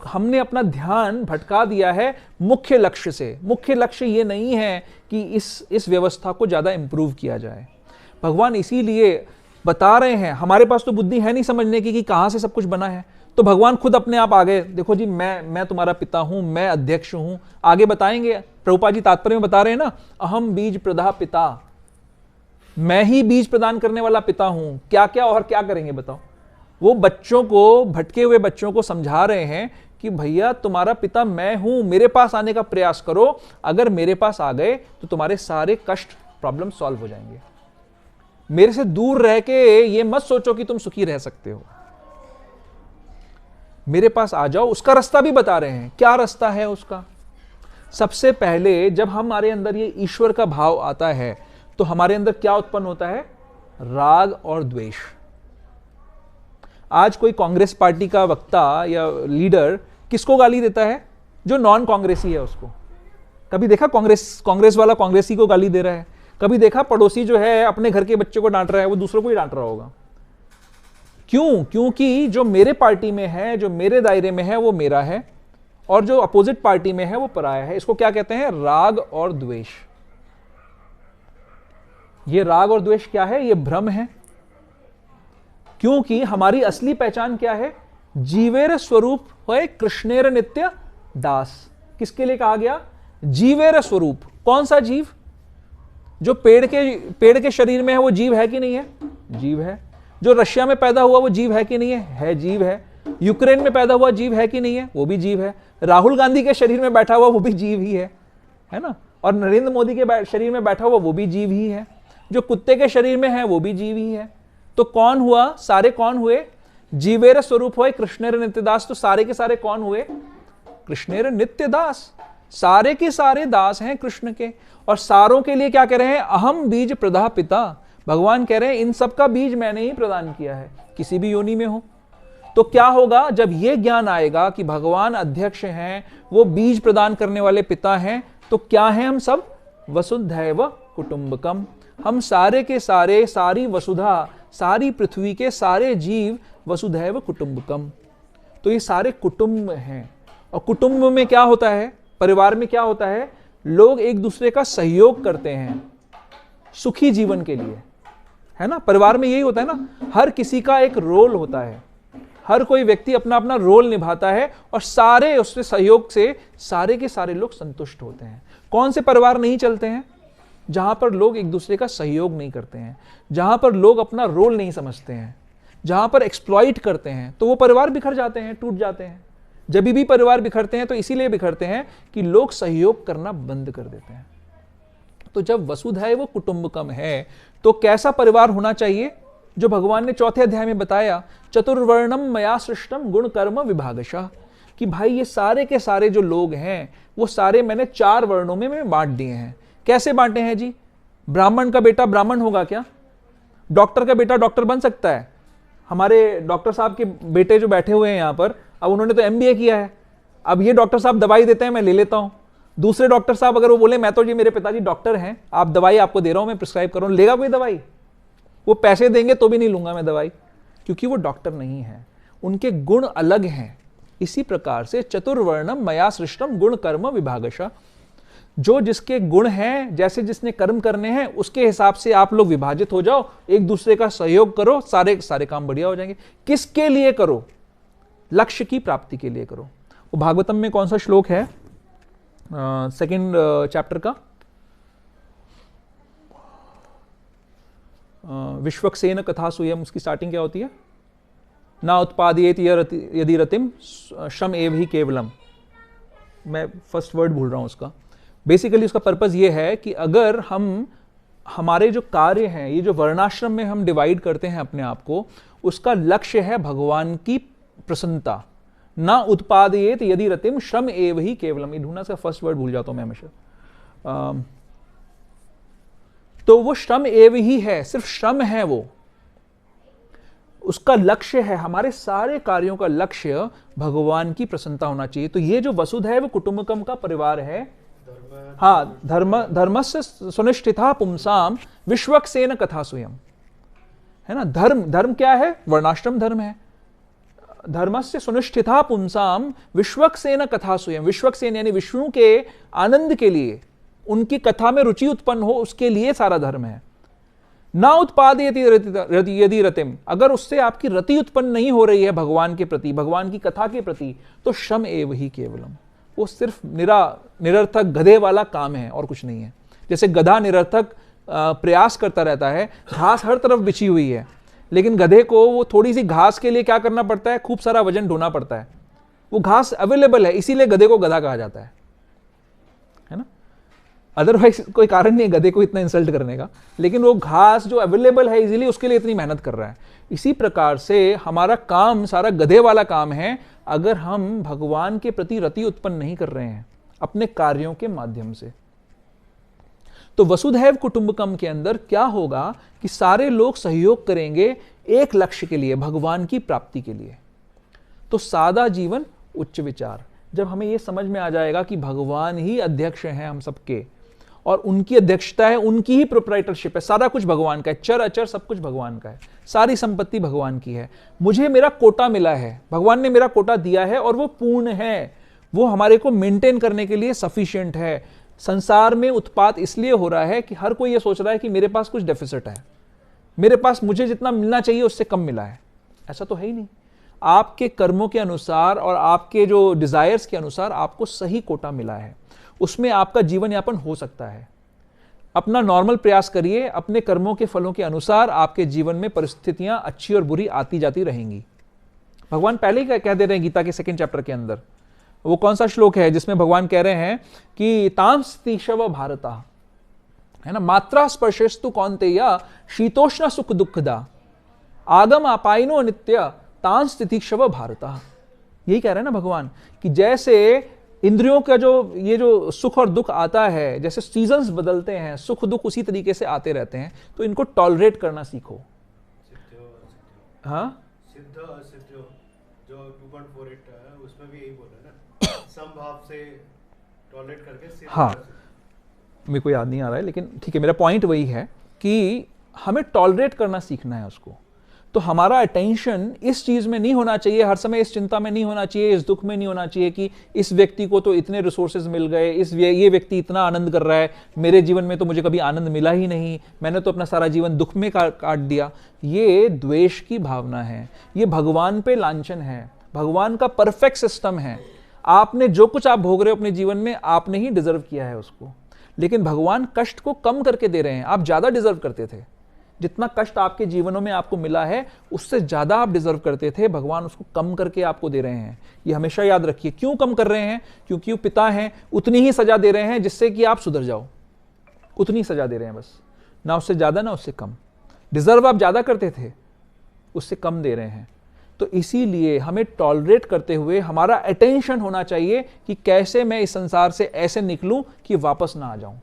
हमने अपना ध्यान भटका दिया है मुख्य लक्ष्य से। मुख्य लक्ष्य ये नहीं है कि इस व्यवस्था को ज्यादा इंप्रूव किया जाए। भगवान इसीलिए बता रहे हैं, हमारे पास तो बुद्धि है नहीं समझने की कि कहां से सब कुछ बना है। तो भगवान खुद अपने आप आ गए, देखो जी मैं तुम्हारा पिता हूं, मैं अध्यक्ष हूं। आगे बताएंगे, प्रभुपाद जी तात्पर्य में बता रहे हैं ना, अहम बीज प्रदा पिता, मैं ही बीज प्रदान करने वाला पिता हूं। क्या क्या और क्या करेंगे बताओ। वो बच्चों को, भटके हुए बच्चों को समझा रहे हैं कि भैया तुम्हारा पिता मैं हूं, मेरे पास आने का प्रयास करो। अगर मेरे पास आ गए तो तुम्हारे सारे कष्ट, प्रॉब्लम सॉल्व हो जाएंगे। मेरे से दूर रह के ये मत सोचो कि तुम सुखी रह सकते हो। मेरे पास आ जाओ। उसका रास्ता भी बता रहे हैं। क्या रास्ता है उसका? सबसे पहले जब हमारे अंदर ये ईश्वर का भाव आता है तो हमारे अंदर क्या उत्पन्न होता है? राग और द्वेष। आज कोई कांग्रेस पार्टी का वक्ता या लीडर किसको गाली देता है? जो नॉन कांग्रेसी है उसको। कभी देखा कांग्रेस वाला कांग्रेसी को गाली दे रहा है? कभी देखा पड़ोसी जो है अपने घर के बच्चे को डांट रहा है, वो दूसरों को ही डांट रहा होगा। क्यों? क्योंकि जो मेरे पार्टी में है, जो मेरे दायरे में है, वो मेरा है, और जो अपोजिट पार्टी में है वो पराया है। इसको क्या कहते हैं? राग और द्वेष। ये राग और द्वेष क्या है? ये भ्रम है। क्योंकि हमारी असली पहचान क्या है? जीवेर स्वरूप है कृष्णेर नित्य दास। किसके लिए कहा गया? जीवेर स्वरूप। कौन सा जीव? जो पेड़ के शरीर में है वो जीव है कि नहीं है? जीव है। जो रशिया में पैदा हुआ वो जीव है कि नहीं है? है, जीव है। यूक्रेन में पैदा हुआ जीव है कि नहीं है? वो भी जीव है। राहुल गांधी के शरीर में बैठा हुआ वो भी जीव ही है ना? और नरेंद्र मोदी के शरीर में बैठा हुआ वो भी जीव ही है। जो कुत्ते के शरीर में है वो भी जीव ही है। तो कौन हुआ? सारे कौन हुए? जीवेर स्वरूप हुए कृष्णेर नित्यदास। तो सारे के सारे कौन हुए? कृष्णेर नित्यदास। सारे के सारे दास हैं कृष्ण के। और सारों के लिए क्या कह रहे हैं? अहम बीज प्रदा पिता। भगवान कह रहे हैं इन सब का बीज मैंने ही प्रदान किया है, किसी भी योनि में हो। तो क्या होगा जब यह ज्ञान आएगा कि भगवान अध्यक्ष हैं, वो बीज प्रदान करने वाले पिता हैं, तो क्या है हम सब? वसुधैव कुटुंबकम। हम सारे के सारे, सारी वसुधा, सारी पृथ्वी के सारे जीव वसुधैव कुटुंबकम। तो ये सारे कुटुंब हैं। और कुटुंब में क्या होता है? परिवार में क्या होता है? लोग एक दूसरे का सहयोग करते हैं सुखी जीवन के लिए, है ना? परिवार में यही होता है ना, हर किसी का एक रोल होता है। हर कोई व्यक्ति अपना अपना रोल निभाता है और सारे उसके सहयोग से सारे के सारे लोग संतुष्ट होते हैं। कौन से परिवार नहीं चलते हैं? जहां पर लोग एक दूसरे का सहयोग नहीं करते हैं, जहां पर लोग अपना रोल नहीं समझते हैं, जहां पर एक्सप्लॉइट करते हैं, तो वो परिवार बिखर जाते हैं, टूट जाते हैं। जब भी परिवार बिखरते हैं तो इसीलिए बिखरते हैं कि लोग सहयोग करना बंद कर देते हैं। तो जब वसुधैव कुटुंबकम है तो कैसा परिवार होना चाहिए? जो भगवान ने चौथे अध्याय में बताया, चतुर्वर्णम मया सृष्टम गुण कर्म विभागशः, कि भाई ये सारे के सारे जो लोग हैं वो सारे मैंने 4 वर्णों में बांट दिए हैं। कैसे बांटे हैं जी? ब्राह्मण का बेटा ब्राह्मण होगा क्या? डॉक्टर का बेटा डॉक्टर बन सकता है? हमारे डॉक्टर साहब के बेटे जो बैठे हुए हैं यहाँ पर, अब उन्होंने तो MBA किया है, अब ये डॉक्टर साहब दवाई देते हैं, मैं ले लेता हूं। दूसरे डॉक्टर साहब अगर वो बोले मैं तो जी मेरे पिताजी डॉक्टर हैं, आप दवाई आपको दे रहा हूं, मैं प्रिस्क्राइब कर रहा हूं, लेगा कोई दवाई? वो पैसे देंगे तो भी नहीं लूंगा मैं दवाई, क्योंकि वो डॉक्टर नहीं है, उनके गुण अलग हैं। इसी प्रकार से चतुर्वर्णम मया सृष्टम गुण कर्म विभागशः, जो जिसके गुण हैं, जैसे जिसने कर्म करने हैं उसके हिसाब से आप लोग विभाजित हो जाओ, एक दूसरे का सहयोग करो, सारे सारे काम बढ़िया हो जाएंगे। किसके लिए करो? लक्ष्य की प्राप्ति के लिए करो। वो भागवतम में कौन सा श्लोक है? सेकंड चैप्टर का, विश्वक्सेन कथा सुयम, उसकी स्टार्टिंग क्या होती है? ना उत्पादयेत यदि रतिम श्रम एव ही केवलम। मैं फर्स्ट वर्ड भूल रहा हूं उसका। बेसिकली उसका पर्पस ये है कि अगर हम हमारे जो कार्य हैं, ये जो वर्णाश्रम में हम डिवाइड करते हैं अपने आप को, उसका लक्ष्य है भगवान की प्रसन्नता। ना उत्पादयेत यदि रतिम श्रम एव ही केवलम, ये ढूंढना सा फर्स्ट वर्ड भूल जाता हूं मैं हमेशा। तो वो श्रम एव ही है, सिर्फ श्रम है, वो उसका लक्ष्य है। हमारे सारे कार्यों का लक्ष्य भगवान की प्रसन्नता होना चाहिए। तो ये जो वसुधैव कुटुंबकम का परिवार है, हाँ, धर्मस्य सुनिष्ठिता पुंसाम विश्वक्सेन कथा स्वयं, है ना। धर्म क्या है? वर्णाश्रम धर्म है। धर्मस्य सुनिष्ठिता पुंसाम विश्वक्सेन कथा स्वयं, विश्वक्सेन यानी विष्णु के आनंद के लिए, उनकी कथा में रुचि उत्पन्न हो, उसके लिए सारा धर्म है। ना उत्पादयति यदि रतिम, अगर उससे आपकी रति उत्पन्न नहीं हो रही है भगवान के प्रति, भगवान की कथा के प्रति, तो श्रम एव ही केवलम, वो सिर्फ निरर्थक गधे वाला काम है और कुछ नहीं है। जैसे गधा निरर्थक प्रयास करता रहता है, घास हर तरफ बिछी हुई है, लेकिन गधे को वो थोड़ी सी घास के लिए क्या करना पड़ता है? खूब सारा वजन ढोना पड़ता है। वो घास अवेलेबल है, इसीलिए गधे को गधा कहा जाता है ना। अदरवाइज कोई कारण नहीं है गधे को इतना इंसल्ट करने का, लेकिन वो घास जो अवेलेबल है इजीली, उसके लिए इतनी मेहनत कर रहा है। इसी प्रकार से हमारा काम सारा गधे वाला काम है, अगर हम भगवान के प्रति रति उत्पन्न नहीं कर रहे हैं अपने कार्यों के माध्यम से। तो वसुधैव कुटुंबकम के अंदर क्या होगा कि सारे लोग सहयोग करेंगे एक लक्ष्य के लिए, भगवान की प्राप्ति के लिए। तो सादा जीवन उच्च विचार, जब हमें यह समझ में आ जाएगा कि भगवान ही अध्यक्ष हैं हम सबके, और उनकी अध्यक्षता है, उनकी ही प्रोप्राइटरशिप है, सारा कुछ भगवान का है, चर अचर सब कुछ भगवान का है, सारी संपत्ति भगवान की है, मुझे मेरा कोटा मिला है, भगवान ने मेरा कोटा दिया है और वो पूर्ण है, वो हमारे को मेंटेन करने के लिए सफिशिएंट है। संसार में उत्पात इसलिए हो रहा है कि हर कोई ये सोच रहा है कि मेरे पास कुछ डेफिसिट है, मेरे पास मुझे जितना मिलना चाहिए उससे कम मिला है। ऐसा तो है ही नहीं। आपके कर्मों के अनुसार और आपके जो डिजायर्स के अनुसार आपको सही कोटा मिला है, उसमें आपका जीवन यापन हो सकता है। अपना नॉर्मल प्रयास करिए, अपने कर्मों के फलों के अनुसार आपके जीवन में परिस्थितियां अच्छी और बुरी आती जाती रहेंगी। भगवान पहले ही कह दे रहे हैं गीता के 2nd चैप्टर के अंदर। वो कौन सा श्लोक है जिसमें भगवान कह रहे हैं कि तांस्तिशव भारता, है ना, मात्रा स्पर्शस्तु कौन्तेय शीतोष्ण सुख दुखदा आगम आपाइनो नित्य तांस्तितिक्षव भारता। यही कह रहे हैं ना भगवान कि जैसे इंद्रियों का ये जो सुख और दुख आता है, जैसे सीजन्स बदलते हैं, सुख दुख उसी तरीके से आते रहते हैं, तो इनको टॉलरेट करना सीखो। हाँ, सिद्ध असिद्ध जो 2.48 है उसमें भी यही बोल रहे हैं ना, समभाव से टॉलरेट करके सिद्ध। हाँ, मेरे को याद नहीं आ रहा है, लेकिन ठीक है, मेरा पॉइंट वही है कि हमें टॉलरेट करना सीखना है उसको। तो हमारा अटेंशन इस चीज में नहीं होना चाहिए, हर समय इस चिंता में नहीं होना चाहिए, इस दुख में नहीं होना चाहिए कि इस व्यक्ति को तो इतने रिसोर्सेज मिल गए, ये व्यक्ति इतना आनंद कर रहा है, मेरे जीवन में तो मुझे कभी आनंद मिला ही नहीं, मैंने तो अपना सारा जीवन दुख में काट दिया। ये द्वेष की भावना है, ये भगवान पे लांछन है। भगवान का परफेक्ट सिस्टम है, आपने जो कुछ आप भोग रहे हो अपने जीवन में आपने ही डिजर्व किया है उसको, लेकिन भगवान कष्ट को कम करके दे रहे हैं। आप ज्यादा डिजर्व करते थे, जितना कष्ट आपके जीवनों में आपको मिला है उससे ज्यादा आप डिजर्व करते थे, भगवान उसको कम करके आपको दे रहे हैं। ये हमेशा याद रखिए। क्यों कम कर रहे हैं? क्योंकि वो पिता हैं, उतनी ही सजा दे रहे हैं जिससे कि आप सुधर जाओ, उतनी सजा दे रहे हैं बस, ना उससे ज्यादा ना उससे कम। डिजर्व आप ज्यादा करते थे, उससे कम दे रहे हैं। तो इसीलिए हमें टॉलरेट करते हुए हमारा अटेंशन होना चाहिए कि कैसे मैं इस संसार से ऐसे निकलूं कि वापस ना आ जाऊं।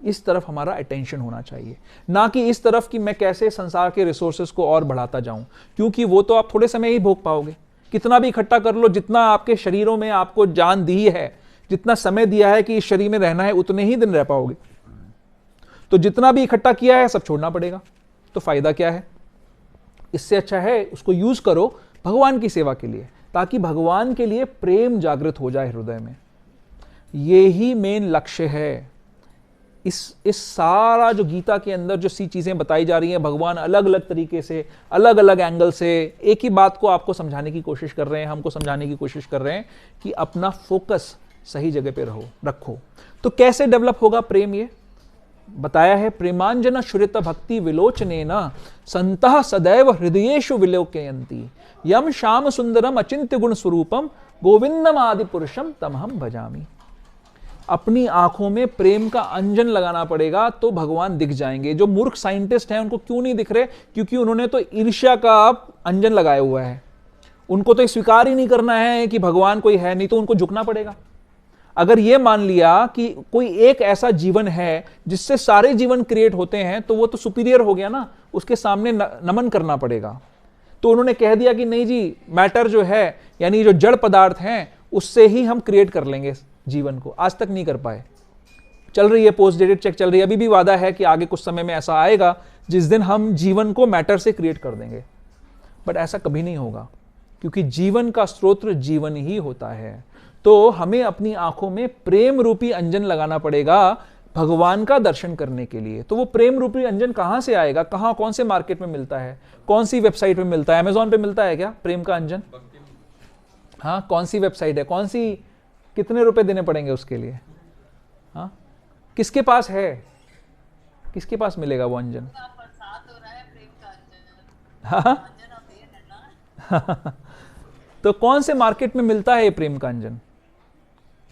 इस तरफ हमारा अटेंशन होना चाहिए, ना कि इस तरफ कि मैं कैसे संसार के रिसोर्सेज को और बढ़ाता जाऊं, क्योंकि वो तो आप थोड़े समय ही भोग पाओगे। कितना भी इकट्ठा कर लो, जितना आपके शरीरों में आपको जान दी है, जितना समय दिया है कि इस शरीर में रहना है, उतने ही दिन रह पाओगे। तो जितना भी इकट्ठा किया है सब छोड़ना पड़ेगा, तो फायदा क्या है? इससे अच्छा है उसको यूज करो भगवान की सेवा के लिए, ताकि भगवान के लिए प्रेम जागृत हो जाए हृदय में। ये ही मेन लक्ष्य है। इस सारा जो गीता के अंदर जो सी चीजें बताई जा रही हैं, भगवान अलग अलग तरीके से, अलग अलग एंगल से एक ही बात को आपको समझाने की कोशिश कर रहे हैं, हमको समझाने की कोशिश कर रहे हैं कि अपना फोकस सही जगह पे रखो। तो कैसे डेवलप होगा प्रेम? ये बताया है, प्रेमांजन श्रुत भक्ति विलोचनेन संतः सदैव हृदयेषु विलोकयन्ति यम श्याम सुंदरम अचिंत्य गुण स्वरूपम गोविंदम आदि पुरुषम तमहम भजामि। अपनी आंखों में प्रेम का अंजन लगाना पड़ेगा तो भगवान दिख जाएंगे। जो मूर्ख साइंटिस्ट हैं उनको क्यों नहीं दिख रहे? क्योंकि उन्होंने तो ईर्ष्या का अंजन लगाया हुआ है। उनको तो स्वीकार ही नहीं करना है कि भगवान कोई है, नहीं तो उनको झुकना पड़ेगा। अगर ये मान लिया कि कोई एक ऐसा जीवन है जिससे सारे जीवन क्रिएट होते हैं, तो वो तो सुपीरियर हो गया ना, उसके सामने नमन करना पड़ेगा। तो उन्होंने कह दिया कि नहीं जी, मैटर जो है यानी जो जड़ पदार्थ हैं उससे ही हम क्रिएट कर लेंगे जीवन को। आज तक नहीं कर पाए। चल रही है पोस्ट डेटेड चेक चल रही है, अभी भी वादा है कि आगे कुछ समय में ऐसा आएगा जिस दिन हम जीवन को मैटर से क्रिएट कर देंगे। बट ऐसा कभी नहीं होगा, क्योंकि जीवन का स्रोत जीवन ही होता है। तो हमें अपनी आंखों में प्रेम रूपी अंजन लगाना पड़ेगा भगवान का दर्शन करने के लिए। तो वो प्रेम रूपी अंजन कहां से आएगा? कौन से मार्केट में मिलता है? कौन सी वेबसाइट पे मिलता है? अमेजोन पे मिलता है क्या प्रेम का अंजन? हाँ, कौन सी वेबसाइट है? कौन सी, कितने रुपए देने पड़ेंगे उसके लिए? हाँ, किसके पास है? किसके पास मिलेगा वो अंजन? हाँ तो कौन से मार्केट में मिलता है ये प्रेम का अंजन?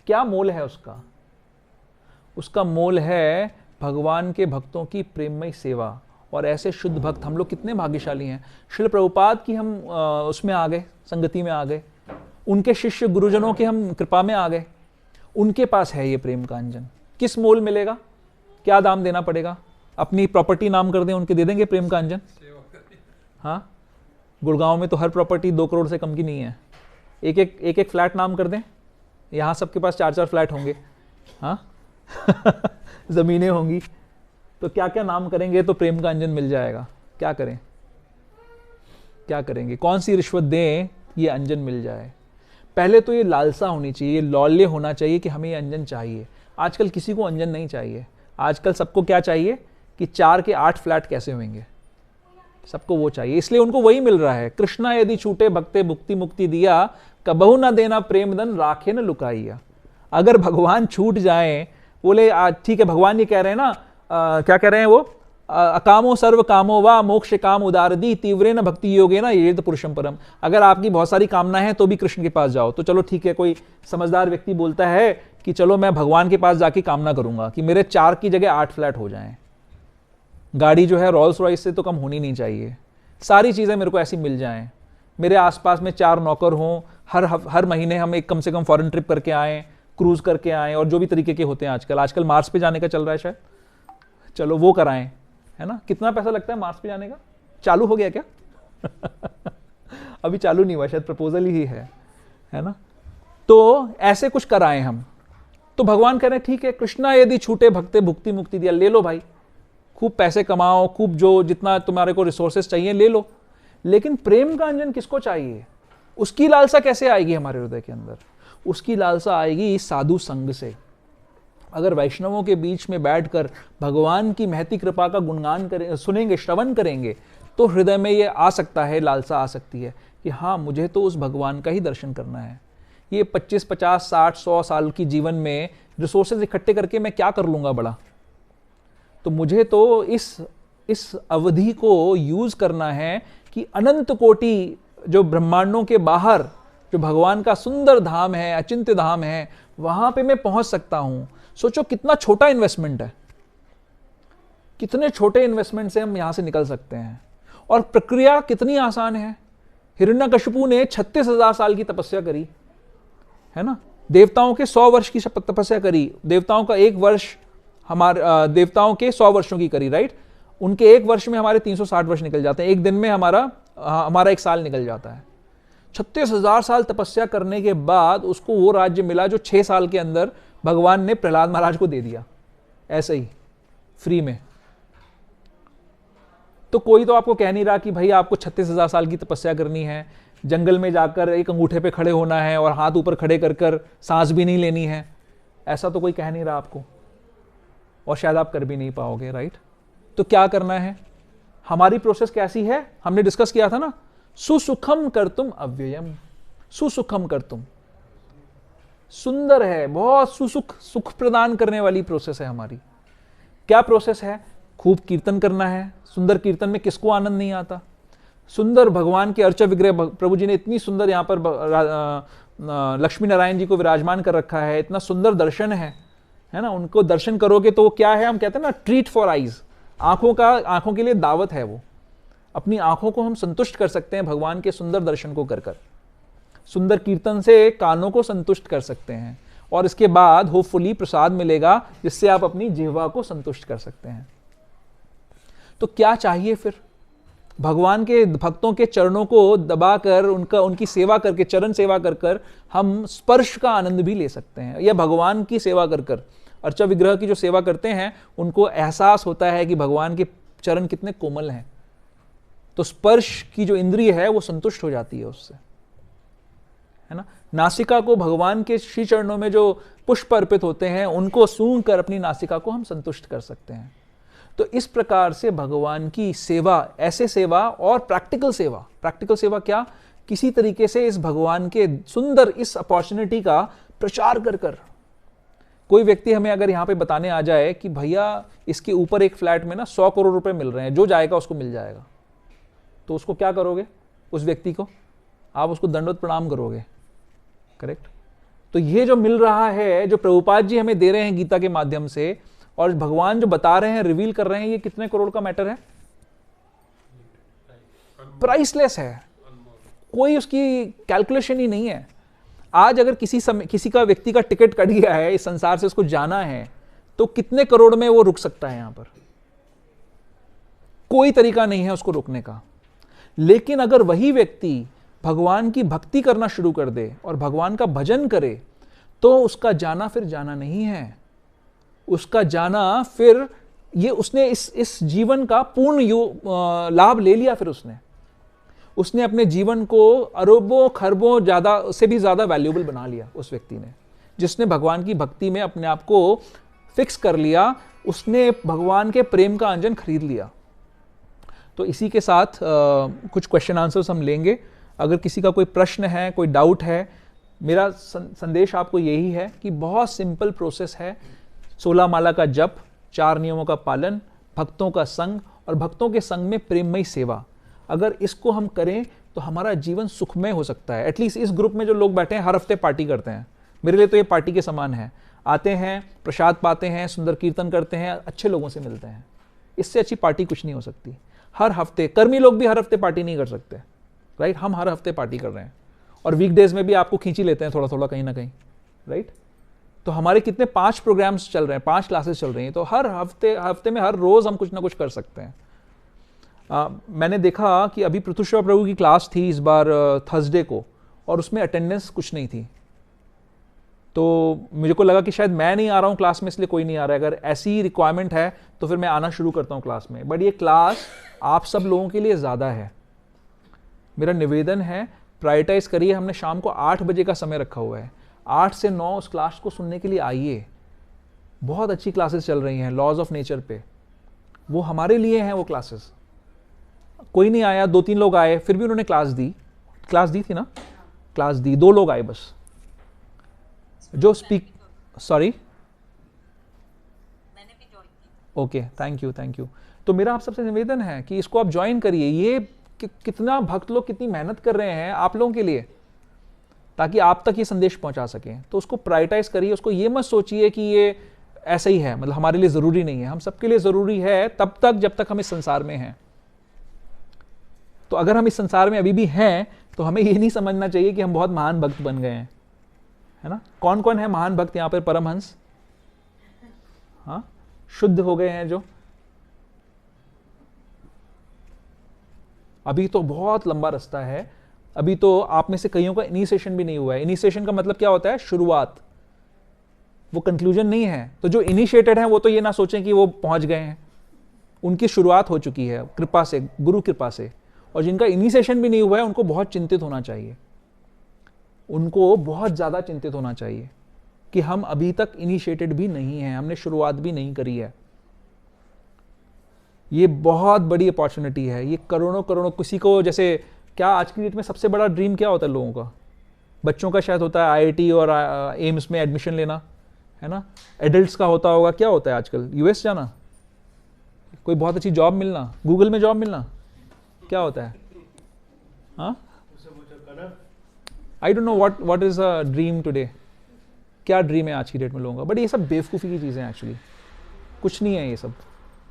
क्या मोल है उसका? उसका मोल है भगवान के भक्तों की प्रेममय सेवा। और ऐसे शुद्ध भक्त हम लोग कितने भाग्यशाली हैं। श्रील प्रभुपाद की हम उसमें आ गए, संगति में आ गए, उनके शिष्य गुरुजनों के हम कृपा में आ गए। उनके पास है ये प्रेम का अंजन। किस मोल मिलेगा? क्या दाम देना पड़ेगा? अपनी प्रॉपर्टी नाम कर दें, उनके दे देंगे प्रेम का अंजन। हाँ, गुड़गांव में तो हर प्रॉपर्टी 2 करोड़ से कम की नहीं है। एक फ्लैट नाम कर दें, यहाँ सबके पास 4-4 फ्लैट होंगे। हाँ जमीनें होंगी, तो क्या क्या नाम करेंगे तो प्रेम का अंजन मिल जाएगा। क्या करें, क्या करेंगे? कौन सी रिश्वत दें ये अंजन मिल जाए? पहले तो ये लालसा होनी चाहिए, ये लौल्य होना चाहिए कि हमें ये अंजन चाहिए। आजकल किसी को अंजन नहीं चाहिए। आजकल सबको क्या चाहिए कि 4 के 8 फ्लैट कैसे होंगे, सबको वो चाहिए। इसलिए उनको वही मिल रहा है। कृष्णा यदि छूटे भक्ते भुक्ति मुक्ति दिया, कबहू ना देना प्रेम धन राखे न लुकाइया। अगर भगवान छूट जाए, बोले ठीक है, भगवान ये कह रहे हैं ना, क्या कह रहे हैं वो, अकामो सर्व कामो वा मोक्ष काम उदारदी तीव्रेन भक्ति योगे ना ये तो पुरुषम परम। अगर आपकी बहुत सारी कामना है तो भी कृष्ण के पास जाओ। तो चलो ठीक है, कोई समझदार व्यक्ति बोलता है कि चलो मैं भगवान के पास जाके कामना करूंगा कि मेरे 4 की जगह 8 फ्लैट हो जाएं। गाड़ी जो है रोल्स रॉयस से तो कम होनी नहीं चाहिए। सारी चीज़ें मेरे को ऐसी मिल जाएं, मेरे आसपास में 4 नौकर हों, हर महीने हम एक कम से कम फॉरेन ट्रिप करके आएँ, क्रूज करके आएँ, और जो भी तरीके के होते हैं आजकल मार्स पे जाने का चल रहा है शायद, चलो वो कराएं, है ना। कितना पैसा लगता है मार्स पे जाने का? चालू हो गया क्या? अभी चालू नहीं हुआ, शायद प्रपोजल ही है ना। तो ऐसे कुछ कराएं हम। तो भगवान कह रहे हैं ठीक है, कृष्णा यदि छूटे भक्ते भुक्ति मुक्ति दिया, ले लो भाई, खूब पैसे कमाओ, खूब जो जितना तुम्हारे को रिसोर्सेस चाहिए ले लो, लेकिन प्रेम का अंजन किसको चाहिए? उसकी लालसा कैसे आएगी हमारे हृदय के अंदर? उसकी लालसा आएगी साधु संग से। अगर वैष्णवों के बीच में बैठकर भगवान की महती कृपा का गुणगान करें, सुनेंगे, श्रवण करेंगे, तो हृदय में ये आ सकता है, लालसा आ सकती है कि हाँ, मुझे तो उस भगवान का ही दर्शन करना है। ये 25, 50, 60, 100 साल की जीवन में रिसोर्सेज इकट्ठे करके मैं क्या कर लूँगा बड़ा? तो मुझे तो इस अवधि को यूज करना है कि अनंत कोटि जो ब्रह्मांडों के बाहर जो भगवान का सुंदर धाम है, अचिंत्य धाम है, वहां पे मैं पहुंच सकता हूं। सोचो कितना छोटा इन्वेस्टमेंट है, कितने छोटे इन्वेस्टमेंट से हम यहां से निकल सकते हैं, और प्रक्रिया कितनी आसान है। हिरण्यकशिपु ने 36,000 साल की तपस्या करी है ना, देवताओं के 100 वर्ष की तपस्या करी, देवताओं का 1 वर्ष हमारे देवताओं के 100 वर्षों की करी, राइट। उनके 1 वर्ष में हमारे 360 वर्ष निकल जाते हैं, एक दिन में हमारा 1 साल निकल जाता है। 36,000 साल तपस्या करने के बाद उसको वो राज्य मिला जो 6 साल के अंदर भगवान ने प्रहलाद महाराज को दे दिया, ऐसे ही फ्री में। तो कोई तो आपको कह नहीं रहा कि भाई आपको 36,000 साल की तपस्या करनी है, जंगल में जाकर एक अंगूठे पे खड़े होना है और हाथ ऊपर खड़े कर कर सांस भी नहीं लेनी है, ऐसा तो कोई कह नहीं रहा आपको, और शायद आप कर भी नहीं पाओगे, राइट। तो क्या करना है? हमारी प्रोसेस कैसी है? हमने डिस्कस किया था ना, सुसुखम कर्तुम अव्ययम, सुसुखम कर्तुम, सुंदर है, बहुत सुख प्रदान करने वाली प्रोसेस है हमारी। क्या प्रोसेस है? खूब कीर्तन करना है। सुंदर कीर्तन में किसको आनंद नहीं आता? सुंदर भगवान के अर्चा विग्रह, प्रभु जी ने इतनी सुंदर यहाँ पर लक्ष्मी नारायण जी को विराजमान कर रखा है, इतना सुंदर दर्शन है ना। उनको दर्शन करोगे तो क्या है, हम कहते हैं ना, ट्रीट फॉर आईज, आंखों के लिए दावत है वो। अपनी आंखों को हम संतुष्ट कर सकते हैं भगवान के सुंदर दर्शन को कर कर, सुंदर कीर्तन से कानों को संतुष्ट कर सकते हैं, और इसके बाद होपफुली प्रसाद मिलेगा जिससे आप अपनी जिह्वा को संतुष्ट कर सकते हैं। तो क्या चाहिए फिर? भगवान के भक्तों के चरणों को दबाकर उनकी सेवा करके, चरण सेवा कर कर हम स्पर्श का आनंद भी ले सकते हैं, या भगवान की सेवा कर कर, अर्चा विग्रह की जो सेवा करते हैं उनको एहसास होता है कि भगवान के चरण कितने कोमल हैं, तो स्पर्श की जो इंद्रिय है वो संतुष्ट हो जाती है उससे, है ना। नासिका को भगवान के श्री चरणों में जो पुष्प अर्पित होते हैं उनको सूंघ कर अपनी नासिका को हम संतुष्ट कर सकते हैं। तो इस प्रकार से भगवान की सेवा, ऐसे सेवा और प्रैक्टिकल सेवा क्या? किसी तरीके से इस भगवान के सुंदर इस अपॉर्चुनिटी का प्रचार कर कर। कोई व्यक्ति हमें अगर यहाँ पे बताने आ जाए कि भैया इसके ऊपर एक फ्लैट में ना 100 करोड़ रुपए मिल रहे हैं, जो जाएगा उसको मिल जाएगा, तो उसको क्या करोगे? उस व्यक्ति को आप उसको दंडवत प्रणाम करोगे, करेक्ट। तो ये जो मिल रहा है, जो प्रभुपाद जी हमें दे रहे हैं गीता के माध्यम से, और भगवान जो बता रहे हैं, रिवील कर रहे हैं, ये कितने करोड़ का मैटर है? प्राइसलेस है, कोई उसकी कैलकुलेशन ही नहीं है। आज अगर किसी का व्यक्ति का टिकट कट गया है इस संसार से, उसको जाना है, तो कितने करोड़ में वो रुक सकता है? यहां पर कोई तरीका नहीं है उसको रुकने का। लेकिन अगर वही व्यक्ति भगवान की भक्ति करना शुरू कर दे और भगवान का भजन करे, तो उसका जाना फिर जाना नहीं है। उसका जाना फिर ये उसने इस जीवन का पूर्ण लाभ ले लिया। फिर उसने अपने जीवन को अरबों खरबों ज्यादा से भी ज्यादा वैल्यूएबल बना लिया। उस व्यक्ति ने, जिसने भगवान की भक्ति में अपने आप को फिक्स कर लिया, उसने भगवान के प्रेम का अंजन खरीद लिया। तो इसी के साथ कुछ क्वेश्चन आंसर्स हम लेंगे। अगर किसी का कोई प्रश्न है, कोई डाउट है, मेरा संदेश आपको यही है कि बहुत सिंपल प्रोसेस है। 16 माला का जप, 4 नियमों का पालन, भक्तों का संग और भक्तों के संग में प्रेममयी सेवा, अगर इसको हम करें तो हमारा जीवन सुखमय हो सकता है। एटलीस्ट इस ग्रुप में जो लोग बैठे हैं, हर हफ्ते पार्टी करते हैं, मेरे लिए तो ये पार्टी के समान है। आते हैं, प्रसाद पाते हैं, सुंदर कीर्तन करते हैं, अच्छे लोगों से मिलते हैं। इससे अच्छी पार्टी कुछ नहीं हो सकती। हर हफ्ते, कर्मी लोग भी हर हफ्ते पार्टी नहीं कर सकते, राइट। हम हर हफ्ते पार्टी कर रहे हैं, और वीकडेज में भी आपको खींची लेते हैं थोड़ा थोड़ा कहीं ना कहीं, राइट। तो हमारे कितने 5 प्रोग्राम्स चल रहे हैं, 5 क्लासेस चल रही हैं, तो हर हफ्ते में हर रोज हम कुछ ना कुछ कर सकते हैं। मैंने देखा कि अभी पृथुश्वर प्रभु की क्लास थी इस बार थर्सडे को, और उसमें अटेंडेंस कुछ नहीं थी। तो मुझे को लगा कि शायद मैं नहीं आ रहा हूँ क्लास में, इसलिए कोई नहीं आ रहा है। अगर ऐसी रिक्वायरमेंट है तो फिर मैं आना शुरू करता हूँ क्लास में। बट ये क्लास आप सब लोगों के लिए ज़्यादा है, मेरा निवेदन है, प्रायोरिटाइज करिए। हमने शाम को 8 बजे का समय रखा हुआ है, 8 से 9 उस क्लास को सुनने के लिए आइए। बहुत अच्छी क्लासेस चल रही हैं लॉज ऑफ नेचर पे, वो हमारे लिए हैं वो क्लासेस। कोई नहीं आया, 2-3 लोग आए, फिर भी उन्होंने क्लास दी थी ना, क्लास दी, 2 लोग आए बस। जो सॉरी, ओके, थैंक यू। तो मेरा आप सबसे निवेदन है कि इसको आप ज्वाइन करिए। ये कितना भक्त लोग कितनी मेहनत कर रहे हैं आप लोगों के लिए, ताकि आप तक ये संदेश पहुंचा सकें। तो उसको प्रायोरिटाइज करिए, उसको ये मत सोचिए कि ये ऐसा ही है, मतलब हमारे लिए ज़रूरी नहीं है। हम सबके लिए ज़रूरी है तब तक जब तक हम इस संसार में हैं। तो अगर हम इस संसार में अभी भी हैं तो हमें ये नहीं समझना चाहिए कि हम बहुत महान भक्त बन गए हैं, है ना। कौन कौन है महान भक्त यहाँ पर? परमहंस, हाँ, शुद्ध हो गए हैं जो। अभी तो बहुत लंबा रास्ता है, अभी तो आप में से कईयों का इनिशिएशन भी नहीं हुआ है। इनिशिएशन का मतलब क्या होता है? शुरुआत, वो कंक्लूजन नहीं है। तो जो इनिशिएटेड हैं वो तो ये ना सोचें कि वो पहुंच गए हैं, उनकी शुरुआत हो चुकी है कृपा से, गुरु कृपा से। और जिनका इनिशिएशन भी नहीं हुआ है उनको बहुत चिंतित होना चाहिए, उनको बहुत ज़्यादा चिंतित होना चाहिए कि हम अभी तक इनिशिएटेड भी नहीं हैं, हमने शुरुआत भी नहीं करी है। ये बहुत बड़ी अपॉर्चुनिटी है, ये करोड़ों किसी को, जैसे क्या आज की डेट में सबसे बड़ा ड्रीम क्या होता है लोगों का? बच्चों का शायद होता है आईआईटी और एम्स में एडमिशन लेना, है ना। एडल्ट्स का होता होगा, क्या होता है आजकल? यूएस जाना, कोई बहुत अच्छी जॉब मिलना, गूगल में जॉब मिलना, क्या होता है? हाँ, I don't know what is a dream today. क्या ड्रीम है आज की डेट में लोगों का? बट ये सब बेवकूफ़ी की चीज़ें हैं एक्चुअली, कुछ नहीं है ये सब।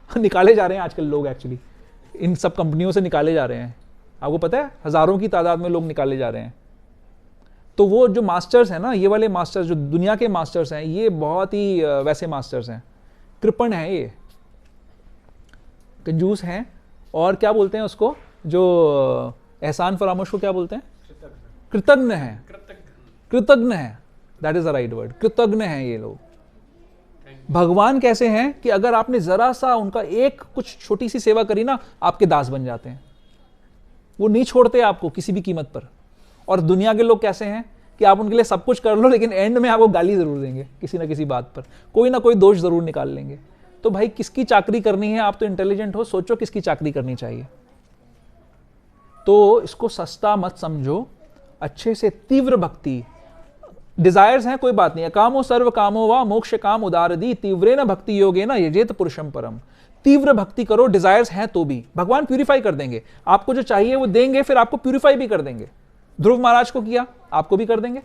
निकाले जा रहे हैं आजकल लोग, एक्चुअली इन सब कंपनियों से निकाले जा रहे हैं। आपको पता है हज़ारों की तादाद में लोग निकाले जा रहे हैं। तो वो जो मास्टर्स हैं ना, ये वाले मास्टर्स जो दुनिया के मास्टर्स हैं, ये बहुत ही वैसे मास्टर्स हैं, कृपण हैं, ये कंजूस हैं। और क्या बोलते हैं उसको, जो एहसान फरामोश को क्या बोलते हैं? कृतज्ञ हैं, कृतज्ञ हैं, that is the right word, कृतज्ञ हैं ये लोग। भगवान कैसे हैं कि अगर आपने जरा सा उनका एक कुछ छोटी सी सेवा करी ना, आपके दास बन जाते हैं, वो नहीं छोड़ते आपको किसी भी कीमत पर। और दुनिया के लोग कैसे हैं कि आप उनके लिए सब कुछ कर लो, लेकिन एंड में आपको गाली जरूर देंगे किसी ना किसी बात पर, कोई ना कोई दोष जरूर निकाल लेंगे। तो भाई किसकी चाकरी करनी है? आप तो इंटेलिजेंट हो, सोचो किसकी चाकरी करनी चाहिए। तो इसको सस्ता मत समझो, अच्छे से तीव्र भक्ति, डिजायर्स हैं कोई बात नहीं, कामो सर्व कामो वा मोक्ष काम उदारदी तीव्रेन भक्ति योगेन यजेत पुरुषम परम। तीव्र भक्ति करो, डिजायर्स हैं तो भी भगवान प्यूरिफाई कर देंगे, आपको जो चाहिए वो देंगे, फिर आपको प्यूरिफाई भी कर देंगे। ध्रुव महाराज को किया, आपको भी कर देंगे।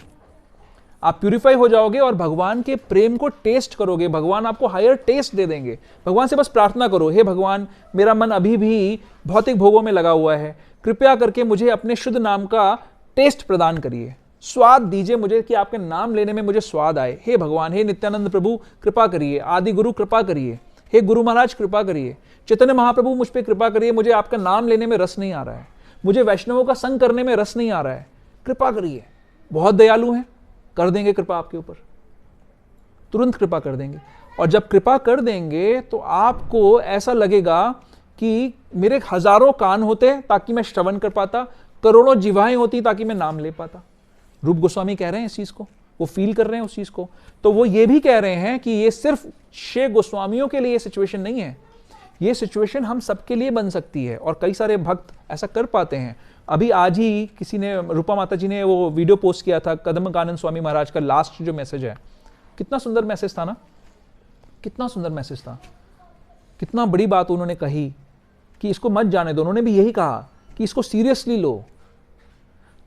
आप प्यूरिफाई हो जाओगे और भगवान के प्रेम को टेस्ट करोगे, भगवान आपको हायर टेस्ट दे देंगे। भगवान से बस प्रार्थना करो, हे भगवान मेरा मन अभी भी भौतिक भोगों में लगा हुआ है, कृपया करके मुझे अपने शुद्ध नाम का टेस्ट प्रदान करिए, स्वाद दीजिए मुझे कि आपके नाम लेने में मुझे स्वाद आए। हे भगवान, हे नित्यानंद प्रभु कृपा करिए, आदि गुरु कृपा करिए, हे गुरु महाराज कृपा करिए, चैतन्य महाप्रभु मुझ पर कृपा करिए, मुझे आपका नाम लेने में रस नहीं आ रहा है, मुझे वैष्णवों का संग करने में रस नहीं आ रहा है, कृपा करिए। बहुत दयालु हैं, कर देंगे कृपा आपके ऊपर, तुरंत कृपा कर देंगे। और जब कृपा कर देंगे तो आपको ऐसा लगेगा कि मेरे हजारों कान होते ताकि मैं श्रवण कर पाता, करोड़ों जिह्वाएं होती ताकि मैं नाम ले पाता। रूप गोस्वामी कह रहे हैं इस चीज को, वो फील कर रहे हैं उस चीज को। तो वो ये भी कह रहे हैं कि ये सिर्फ 6 गोस्वामियों के लिए सिचुएशन नहीं है, ये सिचुएशन हम सबके लिए बन सकती है और कई सारे भक्त ऐसा कर पाते हैं। अभी आज ही किसी ने, रूपा माता जी ने वो वीडियो पोस्ट किया था कदम्बकानंद स्वामी महाराज का लास्ट जो मैसेज है, कितना सुंदर मैसेज था ना, कितना सुंदर मैसेज था, कितना बड़ी बात उन्होंने कही कि इसको मत जाने दो। उन्होंने भी यही कहा कि इसको सीरियसली लो।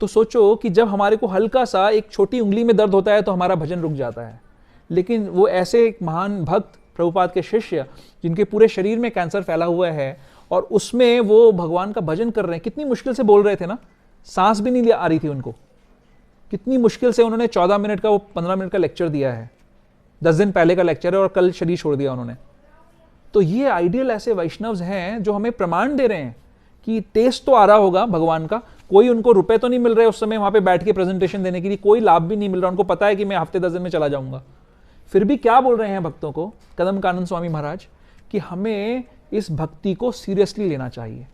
तो सोचो कि जब हमारे को हल्का सा एक छोटी उंगली में दर्द होता है तो हमारा भजन रुक जाता है, लेकिन वो ऐसे एक महान भक्त प्रभुपाद के शिष्य जिनके पूरे शरीर में कैंसर फैला हुआ है और उसमें वो भगवान का भजन कर रहे हैं, कितनी मुश्किल से बोल रहे थे ना, सांस भी नहीं आ रही थी उनको, कितनी मुश्किल से उन्होंने 14 मिनट का, वो 15 मिनट का लेक्चर दिया है, 10 दिन पहले का लेक्चर है और कल शरीर छोड़ दिया उन्होंने। तो ये आइडियल ऐसे वैष्णव्स हैं जो हमें प्रमाण दे रहे हैं कि टेस्ट तो आ रहा होगा भगवान का, कोई उनको रुपए तो नहीं मिल रहे उस समय वहां पे बैठ के प्रेजेंटेशन देने के लिए, कोई लाभ भी नहीं मिल रहा, उनको पता है कि मैं हफ्ते 10 दिन में चला जाऊंगा, फिर भी क्या बोल रहे हैं भक्तों को कदम्बकानंद स्वामी महाराज कि हमें इस भक्ति को सीरियसली लेना चाहिए।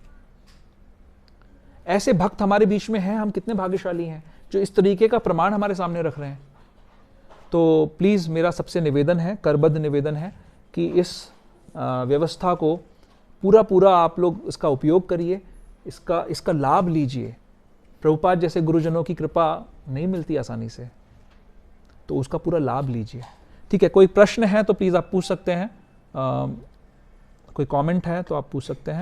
ऐसे भक्त हमारे बीच में हैं, हम कितने भाग्यशाली हैं जो इस तरीके का प्रमाण हमारे सामने रख रहे हैं। तो प्लीज़ मेरा सबसे निवेदन है, करबद्ध निवेदन है कि इस व्यवस्था को पूरा आप लोग इसका उपयोग करिए, इसका लाभ लीजिए। प्रभुपाद जैसे गुरुजनों की कृपा नहीं मिलती आसानी से, तो उसका पूरा लाभ लीजिए। ठीक है, कोई प्रश्न है तो प्लीज़ आप पूछ सकते हैं, कोई कमेंट है तो आप पूछ सकते हैं।